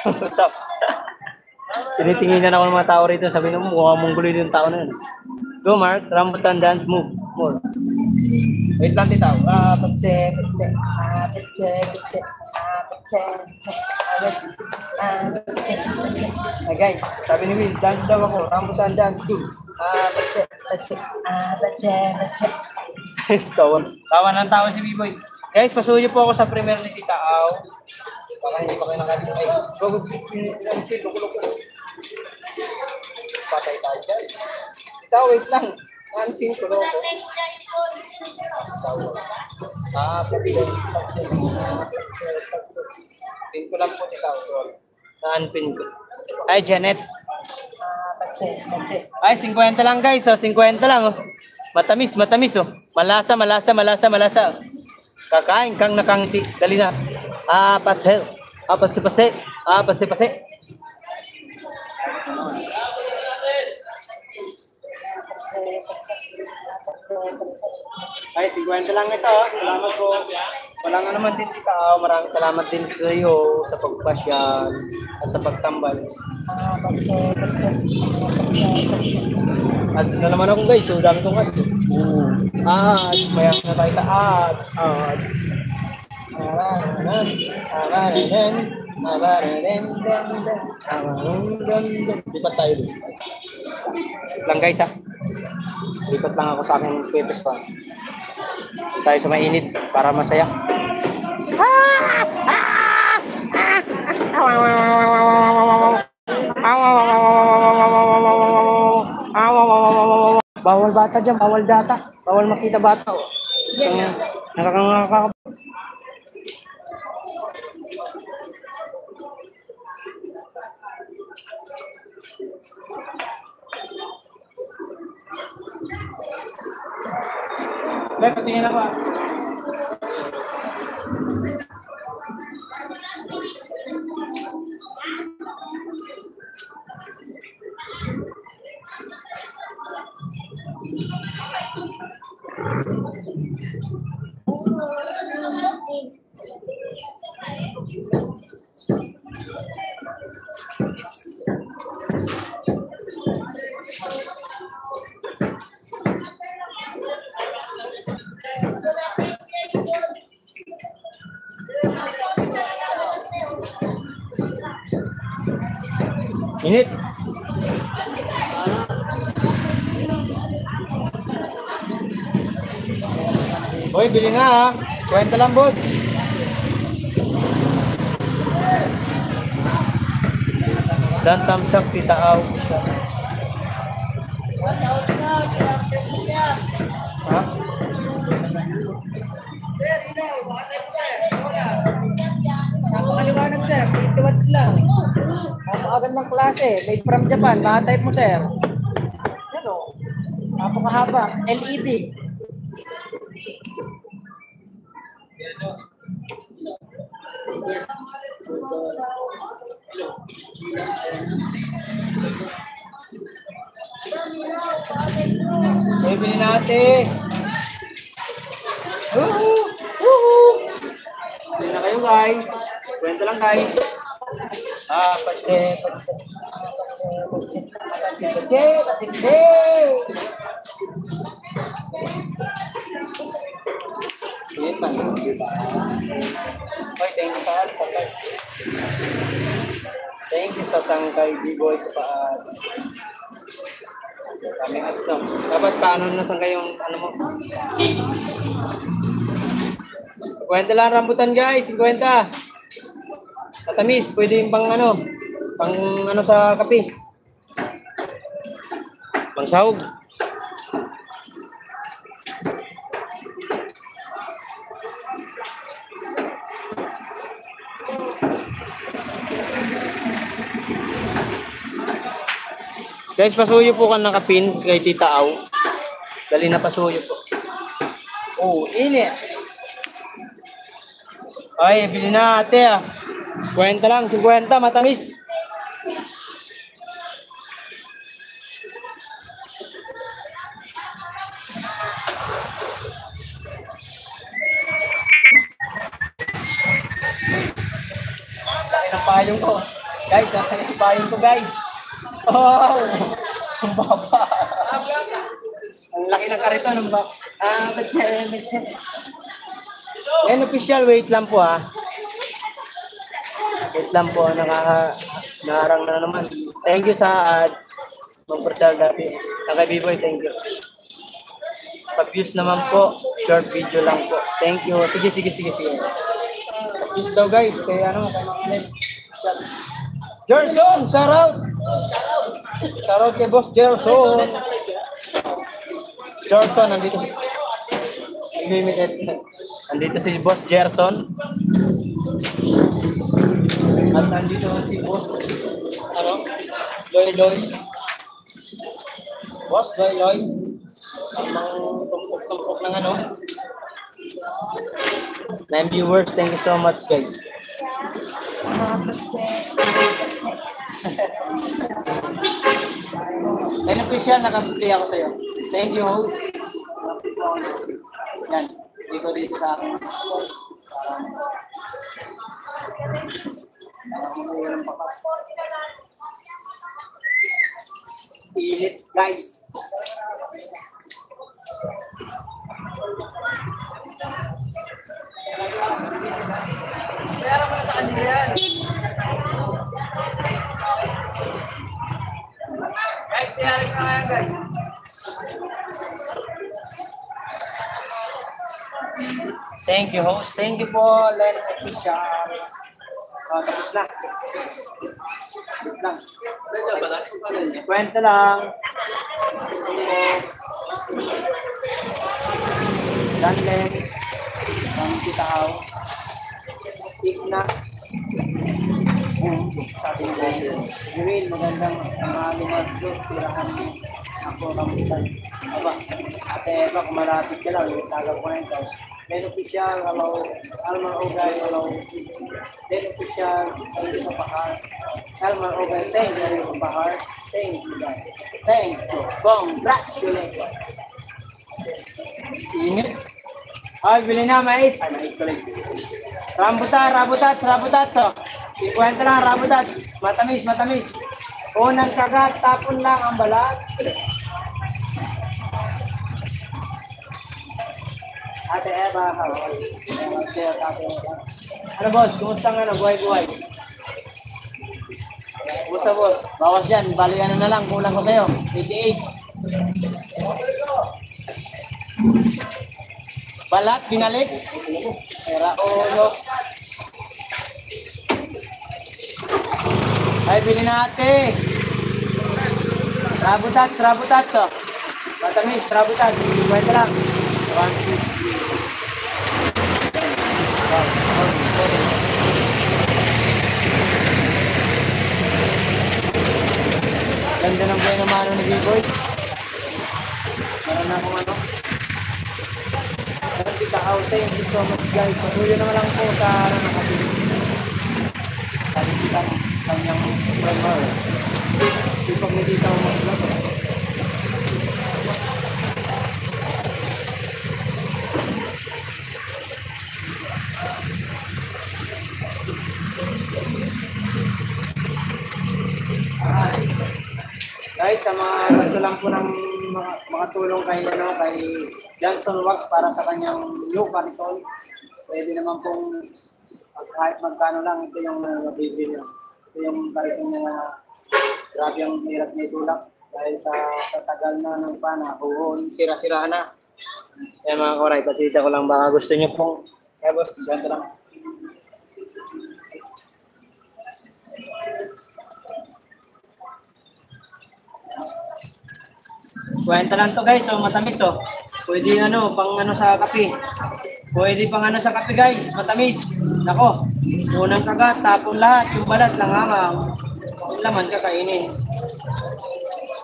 What's up? Tinitinginan ako ng mga tao rito. Sabi mo, mukha mong gulo yung tao na yun. Go Mark, rambutan dance move. More. Wait lang titaw. Guys, sabi ni Will, dance daw ako. Rambutan dance, go. Tawa ng tawa si B-Boy. Guys, pasuyo po ako sa premiere ni Tita Aw. Baka hindi pa kayo nakalimutan. Patay tayo dyan. Tita, wait lang. Anting ko lang ako. Pin ko lang po si Tao. Saan pin ko? Ay, Janet. Ay, 50 lang guys. 50 lang. Matamis, matamis oh. Malasa, malasa, malasa, malasa. Kakain kang nakangti. Dali na. Patse. Patse, patse. Patse, patse. Ay, 50 lang ito. Salamat po. Wala nga naman din kita. Maraming salamat din sa iyo sa pagpasyal at sa pagtambal. Ads na naman ako guys. So, dami kong ads. Ads. Mayak na tayo sa ads. Ads. Lipat tayo dun. Lang guys ha. Lipat lang ako sa aking pepes pa. Tayo sa mainit para masaya. Bawal bata dyan, bawal data. Bawal makita bata. Nakakangakak. Dahil patingin ako. Init. Hoy, bili na ha. Kwenta lang, boss. Dan tamsak titaaw. Ha? Napakaliwanag, sir. 80 watts lang. Napakagandang klase. Made from Japan. Maka-type mo, sir. Ano? Napakahaba. LED. Bili natin. Bili na kayo guys. Kwenta lang guys. Patse, patse. Patse, patse, patse, patse. Sige pa. Hoy, thank you sa sangkay. Thank you sa sangkay, B-boy sa paas. Kami ads no. Dapat paano na sangkay yung ano mo? 50 lang rambutan guys, 50. Matamis, pwede yung pang ano sa kape. Pang sahog. Guys, pasuyo po ka ng kapin kay Tita Au. Dali na pasuyo po. Oh, init. Ay, bili na ate ah. 50 lang, 50, matamis. Laki ng payong ko. Guys, laki ng payong ko guys. Oh, ang baba. Ang laki ng karito ng baba. Yan official, wait lang po ha. Wait lang po, naharang na naman. Thank you sa ads. Mag-portal dati. Kay B-boy, thank you. Pag-views naman po, short video lang po. Thank you. Sige. Pag-views daw guys, kaya ano, kay Maclen. Gerson, shout out! Shout out kay Boss Gerson. Gerson, nandito si Limited. Nandito si Boss Gerson. At nandito si Boss Loy. Boss Loy. Ang tumpok-tumpok ng ano. 9 viewers, thank you so much guys. And official, nakaplay ako sa'yo. Thank you, host. Yan, hindi ko dito sa akin. Init, guys. Kaya naman sa kanila yan. Guys, tiyarin ka kaya guys. Thank you, host. Thank you po, Len Official. Tapos na. Wait lang. Kwento lang. Danlen. Titaw. Igna. Sabi nila. Gawin, magandang lumat ko. Tirahan mo. Ako, rambutan. Aba, ate Eva, kung malapit ka lang, tagaw ko na ito. Then official, hello. Alman Ogay, hello. Then official, thank you sa Bahar. Alman Ogay, thank you sa Bahar. Thank you guys. Thank you. Congratulations. Init. Ay, bili na mais. Ay, mais tuloy. Rabutats. 50 lang, rabutats. Matamis. Unang kagat, tapon lang ang balat. Ate Eva, ano boss, kumusta nga na, buhay? Kumusta boss? Bawas yan, bali ano na lang, kulang ko sa'yo, 88. Balat, binalik. Era ulo. Ay, bili na ate. Rabutats, oh. Matamis, rabutats, 50 lang. 1, 2, 3. Ganda ng buhay ng mano ni B-Boy. Meron na akong ano. Meron kita out. Thank you so much guys. Patuloy naman lang po sa nakapili. Sabi kita kanyang primer. Sipag ni dito ako mag-vlog. Guys, sa mga gusto lang po ng makatulong kay Johnson Wax para sa kanyang new carton, pwede naman pong kahit magkano lang, ito yung nabibili niya. Ito yung carton niya na grabe ang hirap niya itulak dahil sa tagal na ng panahon, sira-sira na. Kaya mga koray, patita ko lang baka gusto niyo pong, kaya boss, ganito lang. Kwenta lang to guys, so matamis oh. Pwede pang sa kape. Pwede pang sa kape guys, matamis. Nako, unang kagat, tapon lahat, yung balat lang hamang. Yung laman kakainin.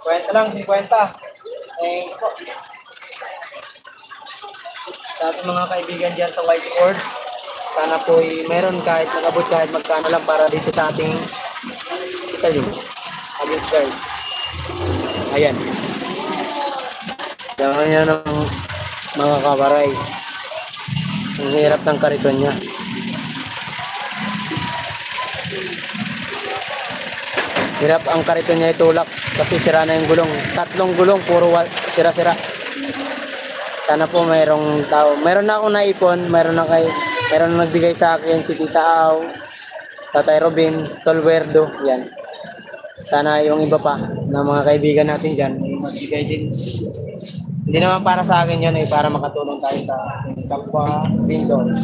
Kwenta lang, 50. Thanks po. Sa ating mga kaibigan dyan sa whiteboard, sana po meron kahit nag-abot kahit magkano lang para dito sa ating audience guard. Ayan. Gawin niya ng mga kabaray. Ang hirap ng kariton niya. Hirap ang kariton niya itulak kasi sira na yung gulong. 3 gulong, puro sira-sira. Sana po mayroong tao. Meron na akong naipon, meron na nagbigay sa akin si Tita Au, Tatay Robin, Tolwerdo, yan. Sana yung iba pa na mga kaibigan natin dyan, magbigay din. Hindi naman para sa akin yan, para makatulong tayo sa kapwa vendors.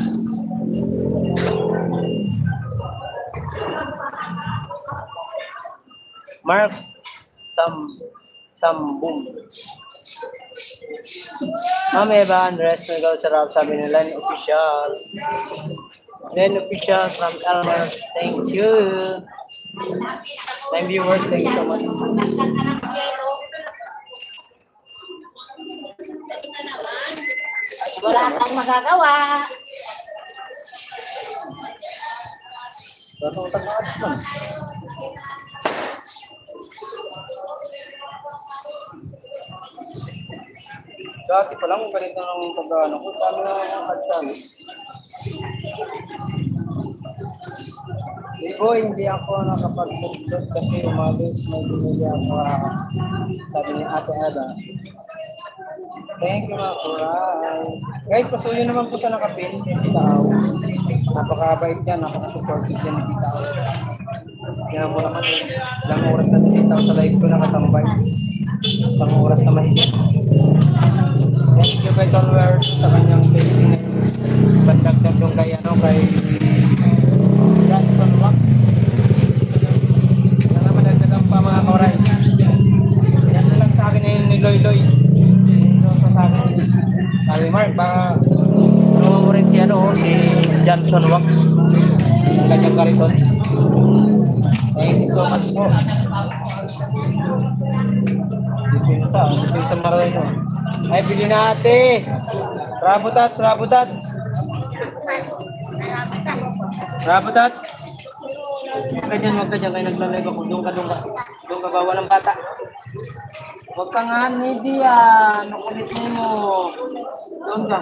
Mark Tambum. Ma'am Eva Andres, nagaw sarap, sabi nila ni Official. Then Official from Elmer, thank you. 9 viewers, thank you so much. Wala kang magagawa. Batong tag-ads lang. Dati pa lang, ganito ng pag-ano ko. Paano na yung adsan? Ibo, hindi ako nakapag-upload kasi umalis. May binili ako. Sabi ni Ate Ada. Thank you, mga kuray. Guys, pasuyo naman po sa nakapin. Tao. Napakabait yan. Napaka-supportive yan ni Tao. Kaya mo naman ilang oras na si Tao sa live ko nakatambay. Isang oras na mahigit. Thank you kay Tonwer sa kanyang facing na bandagdag yung kay Johnson Wax. Yan naman nagdagang pa mga kuray. Yan na lang sa akin na ni Loy Loy. Sa akin. Sabi Mark, baka tulungan mo rin si Johnson Wax. Ang kanyang kariton. Thank you so much po. Dipinsa Maroy. Ay, bili na ate. Rabutats. Rabutats. Huwag ka dyan. Kaya naglalay ako. Doon ka ba? Walang bata. Huwag kang hanidi yan. Nakulit mo. Doon ka.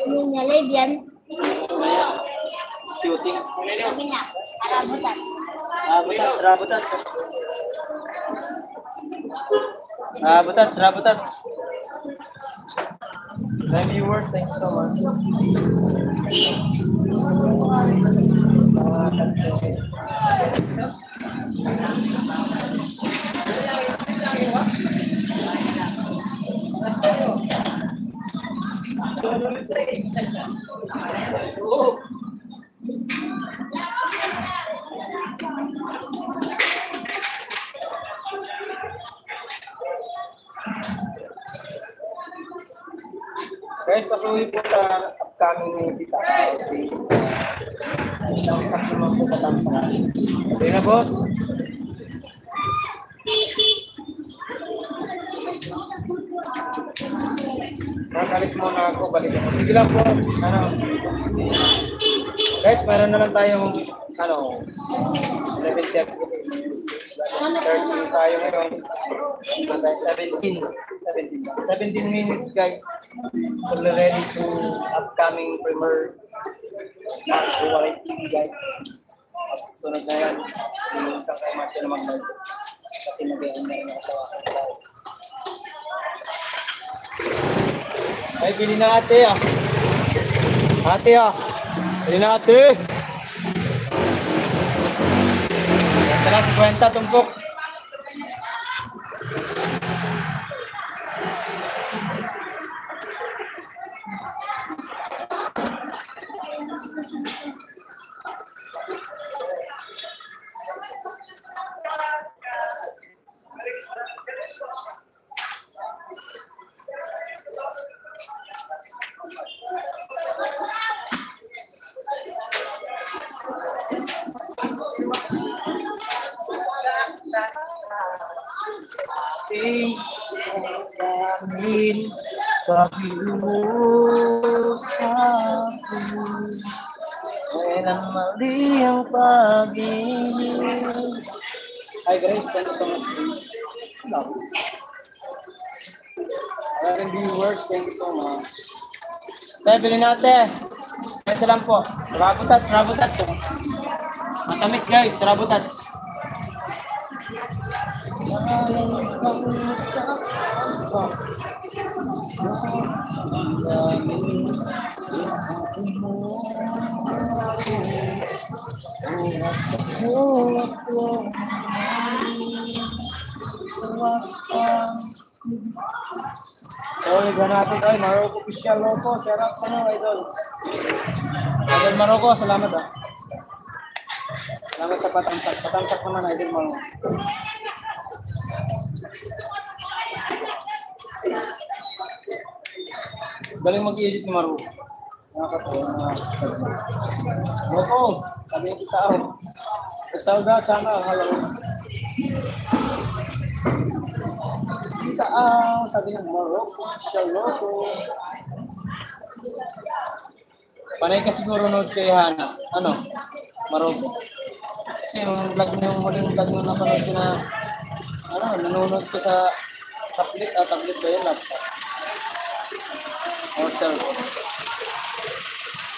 Hindi niya live yan. Shooting. Sabi niya, arabutan. Rabutats. My viewers, thank you so much. That's okay. Guys, pasuloy po sa upcoming Tita. Isang sakto lang po patamsa. Okay na, boss? Nakalis muna ako, balik ako. Sige lang po. Guys, meron na lang tayong 70 kasi 30 tayo ngayon. 17 minutes, guys. So, we're ready to upcoming premiere at Huwaray TV, guys. At sunod na yan, isang kayo mati na mag-live. Kasi mag-ian na rin ako sa wakang live. Ay, bili na ate ah. Ate ah. Bili na ate. Ito lang, 50 tumpok. Sabi mo sa akin, kailan mali ang pag-ibig. Hi guys, thank you so much please. Maraming viewers, thank you so much. Tayo, bilhin natin. Ito lang po. Rabutats. Matamis guys, rabutats. Oy, natin ay Maroko official loco. Shout out sa inyo, idol. Idol Maroko, salamat ah. Salamat sa patamsak. Patamsak naman, idol Maroko. Galing mag-edit ni Maroko. Nakakatawa. Maroko, sabi yung tao. Salda, sana, hello. Sabi ng Morocco, Charlotte. Panay ka siguro nood kay Hana. Ano? Morocco. Kasi yung vlog mo, yung muling vlog mo napanood ko na, nanonood ko sa tablet ba yun, laptop? Or cellphone.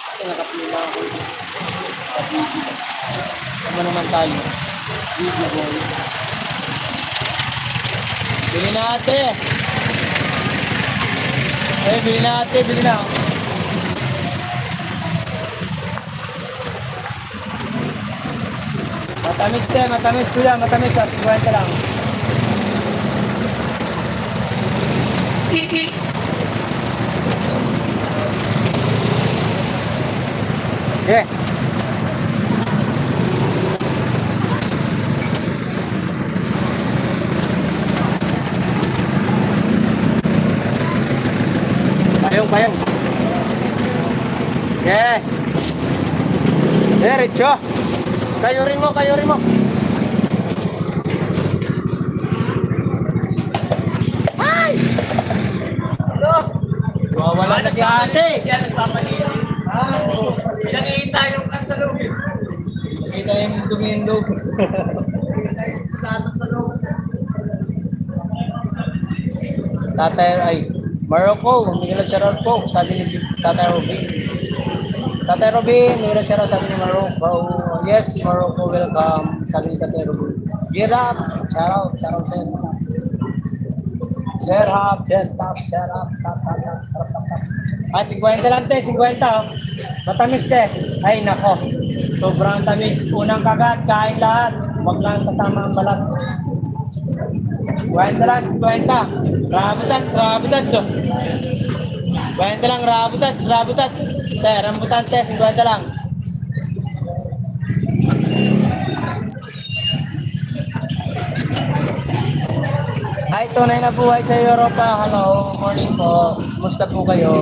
Kasi nakapila ako sa video. Ano naman tayo? Video boy. Bili na ate! Bili na ate, bili na. Matamis kuya, matamis at 50 lang. Okay. Payong. Okay. Diretso. Kayurin mo. Ay! Wala na si ate. Siya nagpapalinis. Pinakita yung kan sa loob. Kita yung dumi yung loob. Tatak sa loob. Tatay ay Morocco, Miguel Charot po, sabi ni Tatay Robin. Tatay Robin, Miguel Charot, sabi ni Morocco. Yes, Morocco, welcome, sabi ni Tatay Robin. Girap, shout out sir. Share up, tap. Ah, 50 lang te, 50 oh. Matamis te. Ay nako, sobrang tamis. Unang kagat, kain lahat. Huwag lang kasama ang balat. 50 lang, 50. Rabutats. 50 lang, rabutats. Te, rambutan te, 50 lang. Ay, tunay na buhay sa Europa. Hello, morning po. Kumusta po kayo?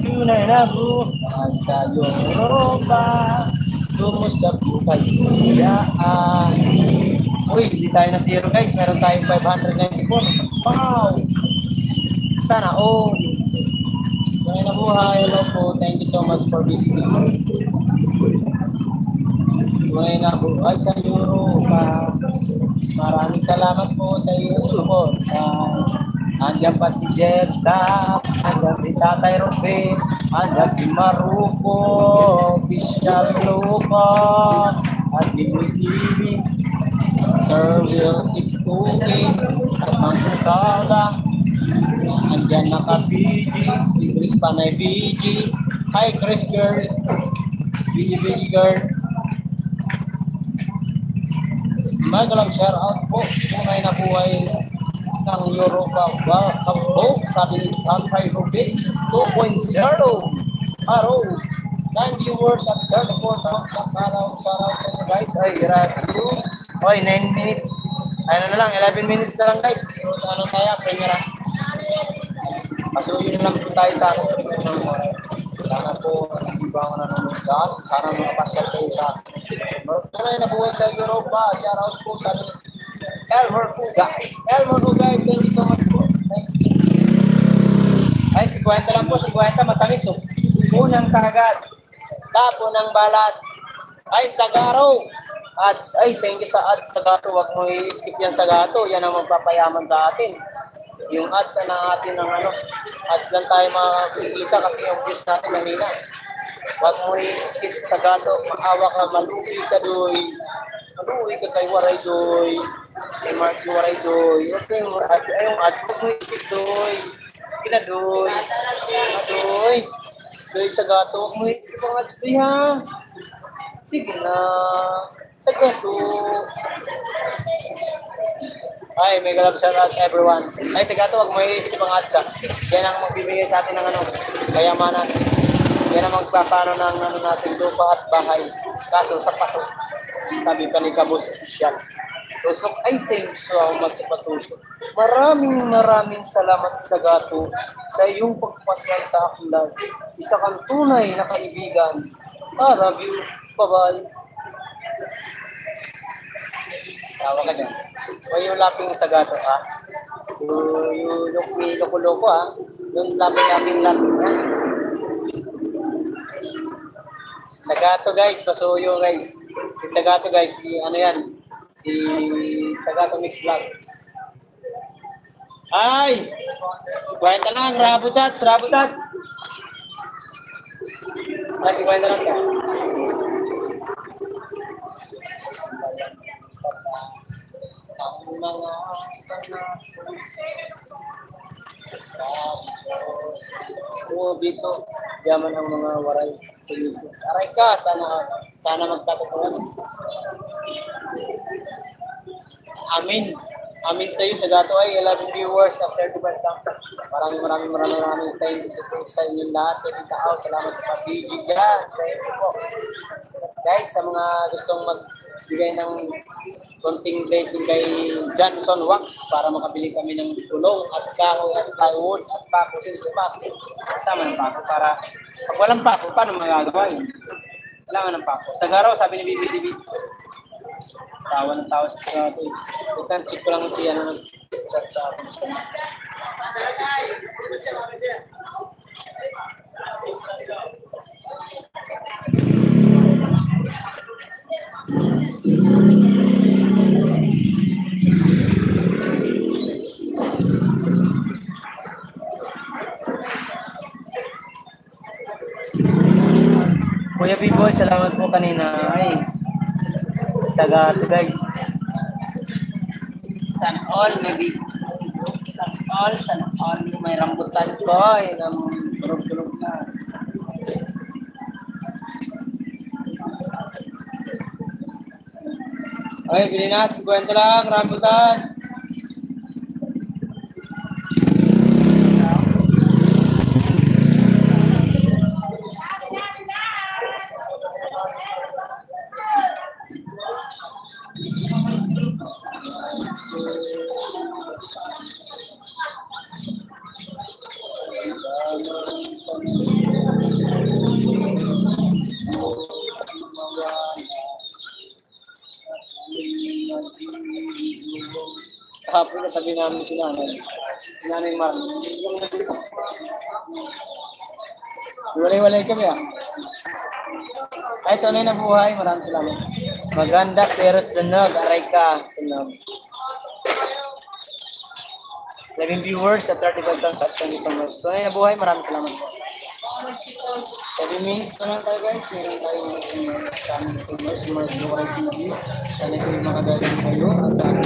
Tunay na buhay sa Europa. Kumusta po kayo? Yaan. Uy, hindi tayo na zero guys. Meron tayong 594. Wow! Sana all. Tunay na buhay. Hello po. Thank you so much for visiting. Tunay na buhay sa Europa. Maraming salamat po sa iyo support. Andiyan pa si Jetta, andiyan si Tatay Robin, andiyan si Maruco, Official Lupa, at TV, Sir Will keeps cooking, at Mangkong Sala, andiyan naka-BG, si Chris Panay BG, hi Chris Girl, BG Girl. Magalang shout out po, tunay na buhay ng Europa. Welcome po, sabi ni Tatay Robin 2.0. Araw, 9 viewers at 34,000 araw sa inyo guys. Ay, grabe. Oy, 9 minutes. Ano na lang, 11 minutes na lang guys. Ano tayo, premiera. Pasuyo na lang po tayo sa akin. Sana po, hindi ba ako nanonood dyan? Sana makapasyal kayo sa akin. Tunay na buhay sa Europa. Shout out po sa Elmer Hugay, thank you so much po. Ay, 50 lang po, 50, matamis oh. Unang kagat, tapo ng balat. Ay, Sagaro. Ads, ay, thank you sa ads, Sagato. Huwag mo i-skip yan, Sagato. Yan ang magpapayaman sa atin. Yung ads na atin ng ads lang tayo makikita kasi yung views natin mahina. Huwag mo i-skip sa gato, maawa ka, maluwi ka doy. Maluwi ka kay Waray doy. Kay Mark Waray doy. Okay, yung ads, huwag mo i-skip doy. Kina doy. Doy. Doy sa gato, huwag mo i-skip ang ads doy ha. Sige na. Sa gato. Ay, may galap shout out everyone. Ay, sa gato, huwag mo i-skip ang ads ha. Yan ang magbibigay sa atin ng kayamanan. Yan ang magpapano ng natin lupa at bahay. Kaso sa pasok, sabi pa ni Kabus Official. Tusok, ay thank you so much sa patusok. Maraming salamat sa gato sa iyong pagpasyan sa aking live. Isa kang tunay na kaibigan. I love you. Bye-bye. Tawa ka dyan. May yung laping sa gato ha. You look me loko-loko ah. Yung lapin na. Sagato guys, pasuyo guys. Si Sagato guys, si ano yan? Si Sagato Mix Vlog. Ay! Kwenta lang, Rabutats. Ay, si kwenta lang ka. Ang mga dito, yaman ang mga waray sa YouTube. Aray ka, sana magtatutunan. Amin sa iyo, Sagato ay 11 viewers at 35,000. Maraming thank you sa inyong lahat. Salamat sa pag-ibigyan. Thank you po. Guys, sa mga gustong magbigay ng konting blessing kay Johnson Wax para makabili kami ng tulong at kahoy at plywood at pako. Sino pako? Kasama ng pako para pag walang pako, paano magagawa yun? Kailangan ng pako. Sa garaw, sabi ni Bibi, tawa sa Sagato. Ito, check ko lang si ano nag-chat sa akin. Kuya B-Boy, salamat po kanina. Ay, Sagato guys. Sana all may rambutan ko. Ang sulog-sulog na. Okay, bili na. 50 lang, rambutan. Kahapon na sabi namin si Nanay Mar. Walay-walay kami ah. Ay, tunay na buhay. Maraming salamat. Maganda pero sunog. Aray ka. Sunog. 11 viewers at 35,000 subscribers so much. Tunay na buhay. Maraming salamat po. 7 minutes na lang tayo guys. Meron tayo kaming viewers. Mga Bukaray TV. Sana kayo makagaling kayo. At sana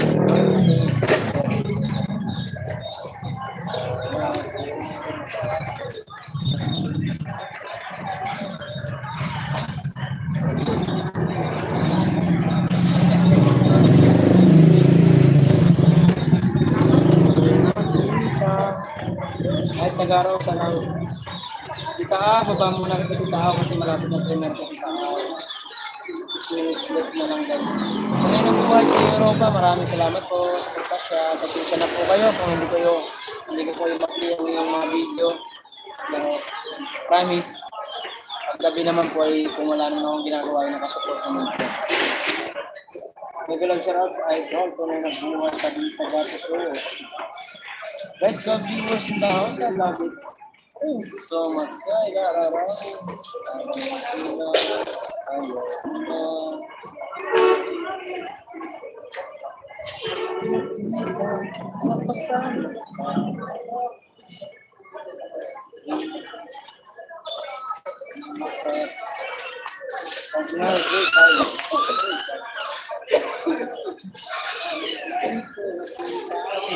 ay Sagaro, sana kita baba muna kita kasi malapit na trainer ko kita 6 minutes left na lang guys. Kung na buhay sa Europa, maraming salamat po sa pagpasya. Pasensya na po kayo kung hindi ko kayo makli yung mga video. Pero promise, paggabi naman po ay kung wala naman akong ginagawa ay nakasupport naman po. Regular shoutouts sa idol kung na nagbuhay sa Sagato po. Guys, God viewers in the house, I love it. Thank you so much.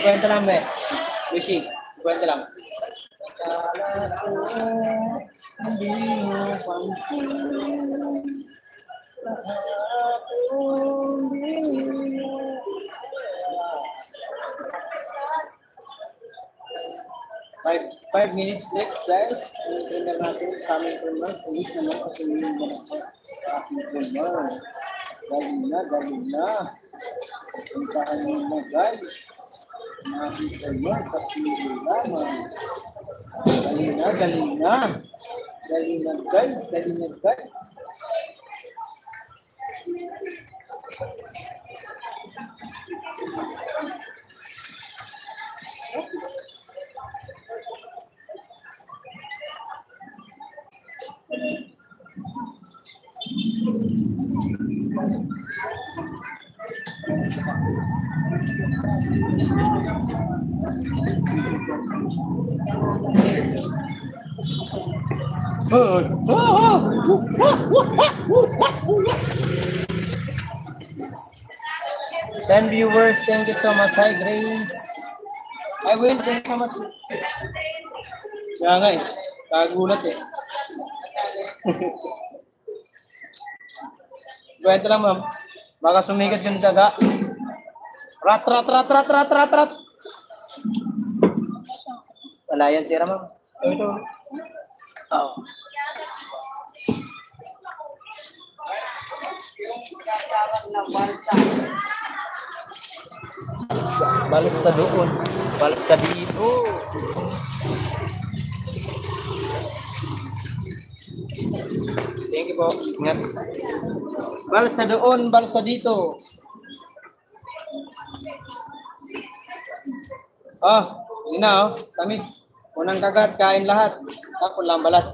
Kwenta lang ba? Wishi, kwenta lang. Kala ko hindi mo pansin. Five minutes next guys. Tingnan natin coming from Mark. Ulis naman kasi yung mga aking trainer. Galing na. Puntaan mo na guys. Aking trainer kasi lamang. Galing na guys. Ten viewers, thank you so much. Hi, Grace. I will, thank you so much. Kaya nga eh, kagulat eh. Kwento lang, ma'am. Baka sumikat yung daga. Rat, rat, rat, rat, rat, rat, rat. Wala yan, sira, ma'am. Ito. Oo. Balas sa doon. Balas sa dito. Thank you po. Ingat. Balas sa doon, balas sa dito. Yun na tamis. Unang kagat, kain lahat. Ako lang balat.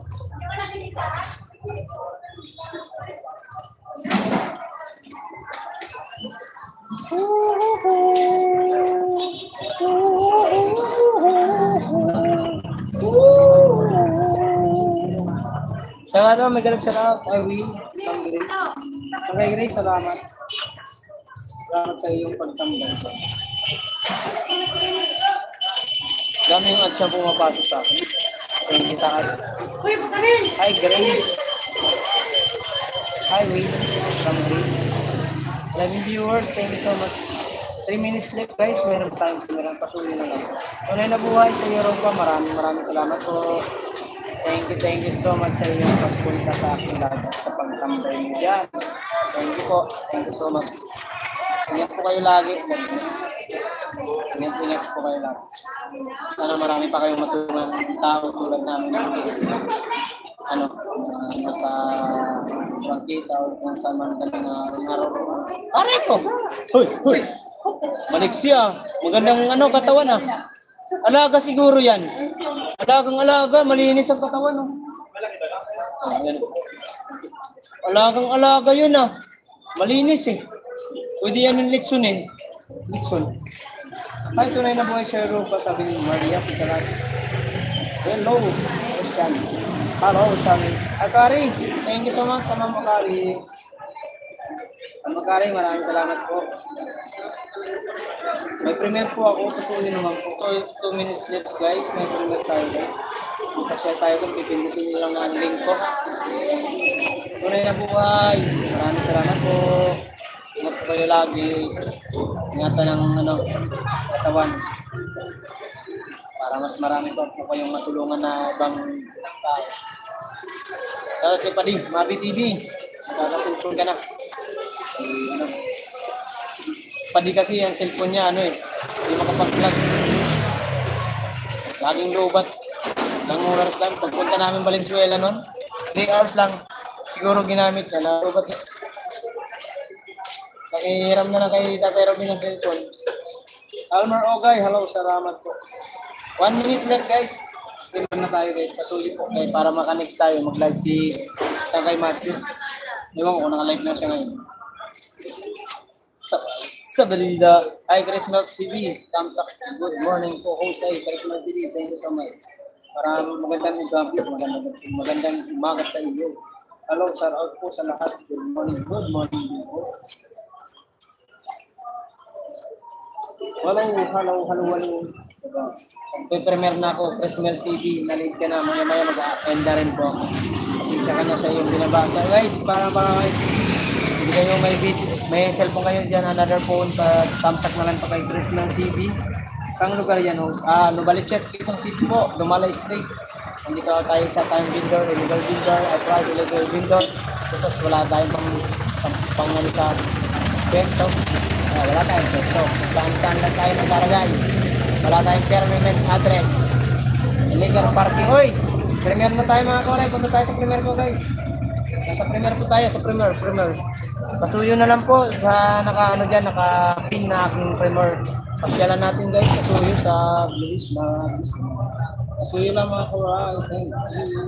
Sa ano, may galap sa I will. Okay, Grace, salamat. Salamat sa iyong pagtambal. Dami yung ads na pumapasok sa akin. Thank you sa ads. Hi, Grace. Hi, Will. From Grace. 11 viewers, thank you so much. 3 minutes left, guys. Meron time. Meron pasuloy na lang. Tunay na buhay sa Europa. Maraming salamat po. Thank you so much sa iyong pagpunta sa aking lahat sa pagtambay niyo dyan. Thank you po. Thank you so much. Ingat po kayo lagi. Ingat po kayo lagi. Sana marami pa kayong matulungan tao tulad namin. Nasa Bangkita o kung saan man kami araw. Aray ko! Hoy! Maliksya. Magandang katawan Alaga siguro yan. Alagang-alaga. Malinis ang katawan. Alagang-alaga yun Malinis Pwede yan yung litson Litson. Hi, tunay na buhay sa Europa. Sabi ni Maria Pitalat. Hello. Hello, Sammy. Akari, thank you so much sa Ma'am Akari. Ma'am Akari, maraming salamat po. May premiere po ako. Pasuloy naman po. 2 minutes left, guys. May premiere tayo. Kasi tayo kung pipindutin nyo lang ang link ko. Tunay na buhay. Maraming salamat po. Ingat po kayo lagi. Ingatan ng katawan. Para mas marami pa po kayong matulungan na ibang tao. Kaya pa din, Mabi TV. Nakasulpon ka na. Padi kasi ang cellphone niya, hindi makapag-vlog. Laging lobat. Lang oras lang. Pagpunta namin Valenzuela nun, 3 hours lang. Siguro ginamit na lobat. Nakihiram na lang kay Tatay Robin ng cellphone. Almar Ogay, hello, salamat po. 1 minute left, guys. Streamer na tayo, guys. Pasulit po kayo para maka-next tayo. Mag-live si Sangkay Matthew. Ewan ko kung naka-live na siya ngayon. Sa balida. Hi, Chris Milk TV. Thumbs up. Good morning po, Jose. Chris Milk TV. Thank you so much. Para magandang gabi. Magandang umaga sa iyo. Hello, shout out po sa lahat. Good morning. Good morning po. Hello. Pre-premiere na ako, Presmel TV, na-late ka na, maya mag-a-enda rin po ako. Pasensya ka na sa iyong binabasa. Guys, para hindi kayo may cellphone kayo dyan, another phone, tamsak na lang pa kay Presmel TV. Kang lugar yan, Novaliches, Quezon City po, Dumalay Street. Hindi ka tayo sa time vendor, illegal vendor, outright illegal vendor. Tapos wala tayong pang-nalita pesto. Wala tayong pesto. Saan lang tayo magkaragay. Wala tayong permanent address. Illegal parking. Hoy! Premiere na tayo mga kawaray. Punta tayo sa premiere ko, guys. Nasa premiere po tayo. Sa premiere. Pasuyo na lang po sa naka-pin na aking premiere. Pasyalan natin, guys. Pasuyo sa Blues. Pasuyo lang mga kawaray. Thank you.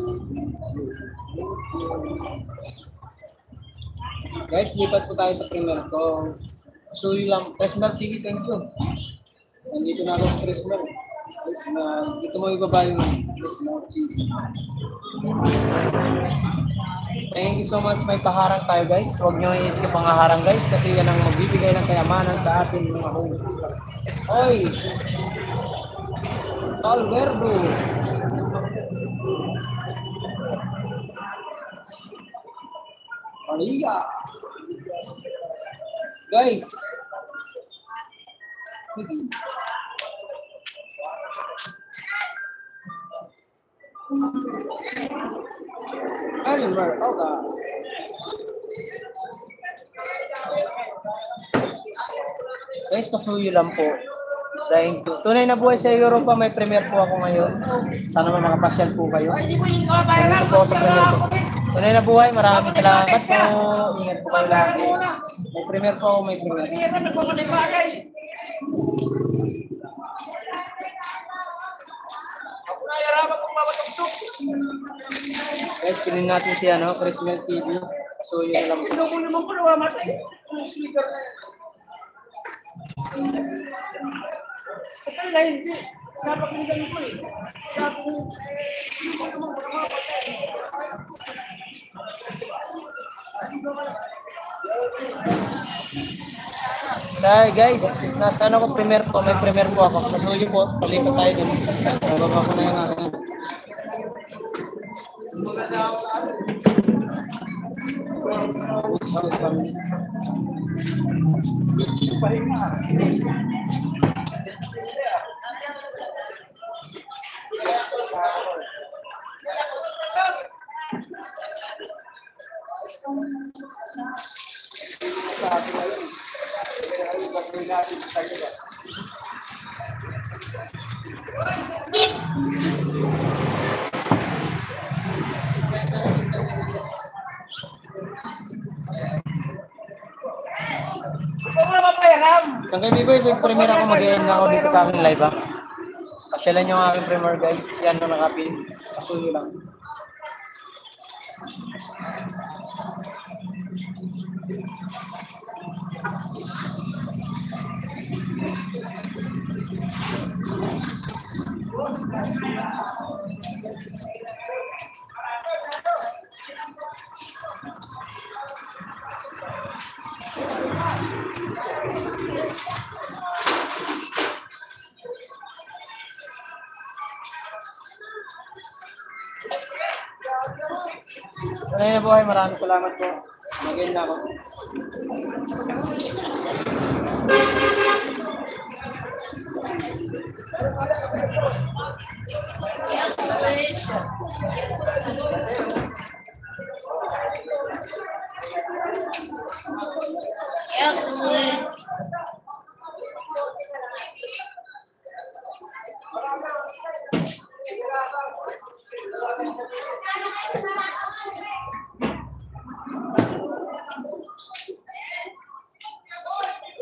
Guys, lipat po tayo sa premiere ko. Pasuyo lang. Presmel TV, thank you. Nandito na ako sa Christmas. Dito mo ibaba yung Christmas. Thank you so much. May paharang tayo guys. Huwag nyo i-skip ang haharang guys kasi yan ang magbibigay ng kayamanan sa atin mga home. Oy! Alberto! Maria! Guys! Almer, okay. Guys, pasuyo lang po. Thank you. Tunay na buhay sa Europa, may premiere po ako ngayon. Sana may makapasyal po kayo. Nandito po ako sa premiere po. Tunay na buhay, maraming salamat po. Ingat po kayo lagi. May premiere po ako, may premiere. Guys, pinin natin si Chris Mel TV. So, yun lang. So guys, nasa ako premiere po, may premiere po ako. Pasuyo po, palipat tayo din. Bababa ko na yung aking. Hanggang may premiere ako, mag-end na ako dito sa aking live ha. Pasyalan yung aking premiere guys. Yan na nakapin. Pasuyo lang. Tunay na buhay, maraming salamat po. Mag-end na ako.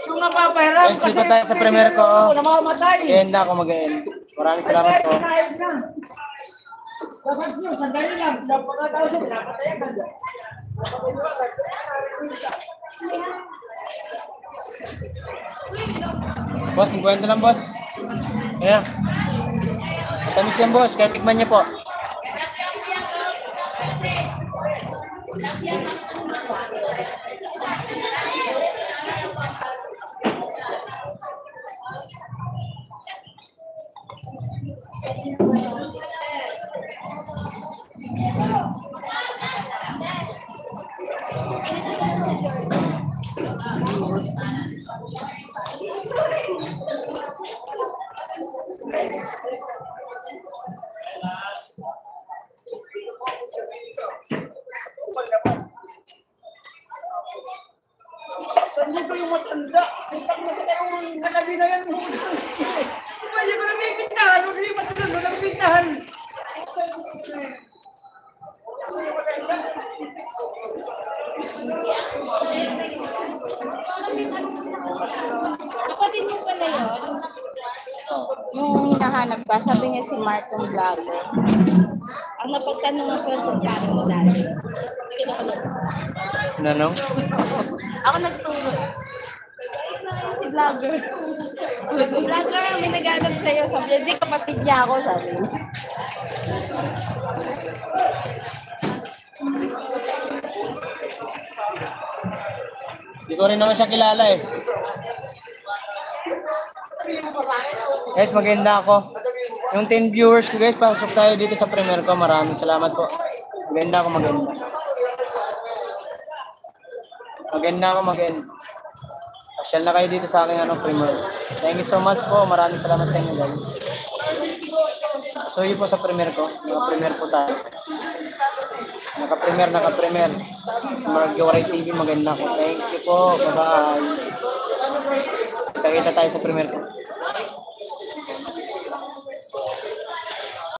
Yung napapahiram Guys, dito tayo sa premiere ko. namamatay. End na ako mag-end. Maraming salamat po. Dapat nyo, sandali lang. Pagkatao siya, pinapatayan ka dyan. Boss, 50 lang boss. Ayan. Matamis yan boss, kaya tikman niyo po. Saan dito yung matanda? Kitang mo kita yung nalabi na yan. Hindi ko namipintahan. Hindi ko matanda. Namipintahan. Kapatid mo pala yun? Yung hinahanap ka, sabi niya si Mark yung vlogger. Ang napagtanong ko yung plano mo dati. Hindi ko na Nanong? Ako nagturo. vlogger. Vlogger, may nag-aanap sa'yo. Sabi niya, di kapatid niya ako, sabi niya. Hindi ko rin naman siya kilala eh. Guys, maganda ako. Yung 10 viewers ko guys, pasok tayo dito sa premiere ko. Maraming salamat po. Maganda ako, maganda. Maganda ako, maganda. Pasyal na kayo dito sa aking premiere. Thank you so much po. Maraming salamat sa inyo guys. So yun po sa premiere ko. Naka-premiere po tayo. Naka-premiere. Sa Margawaray TV, maganda ako. Thank you po. Bye-bye. Kita-kita tayo sa premiere ko.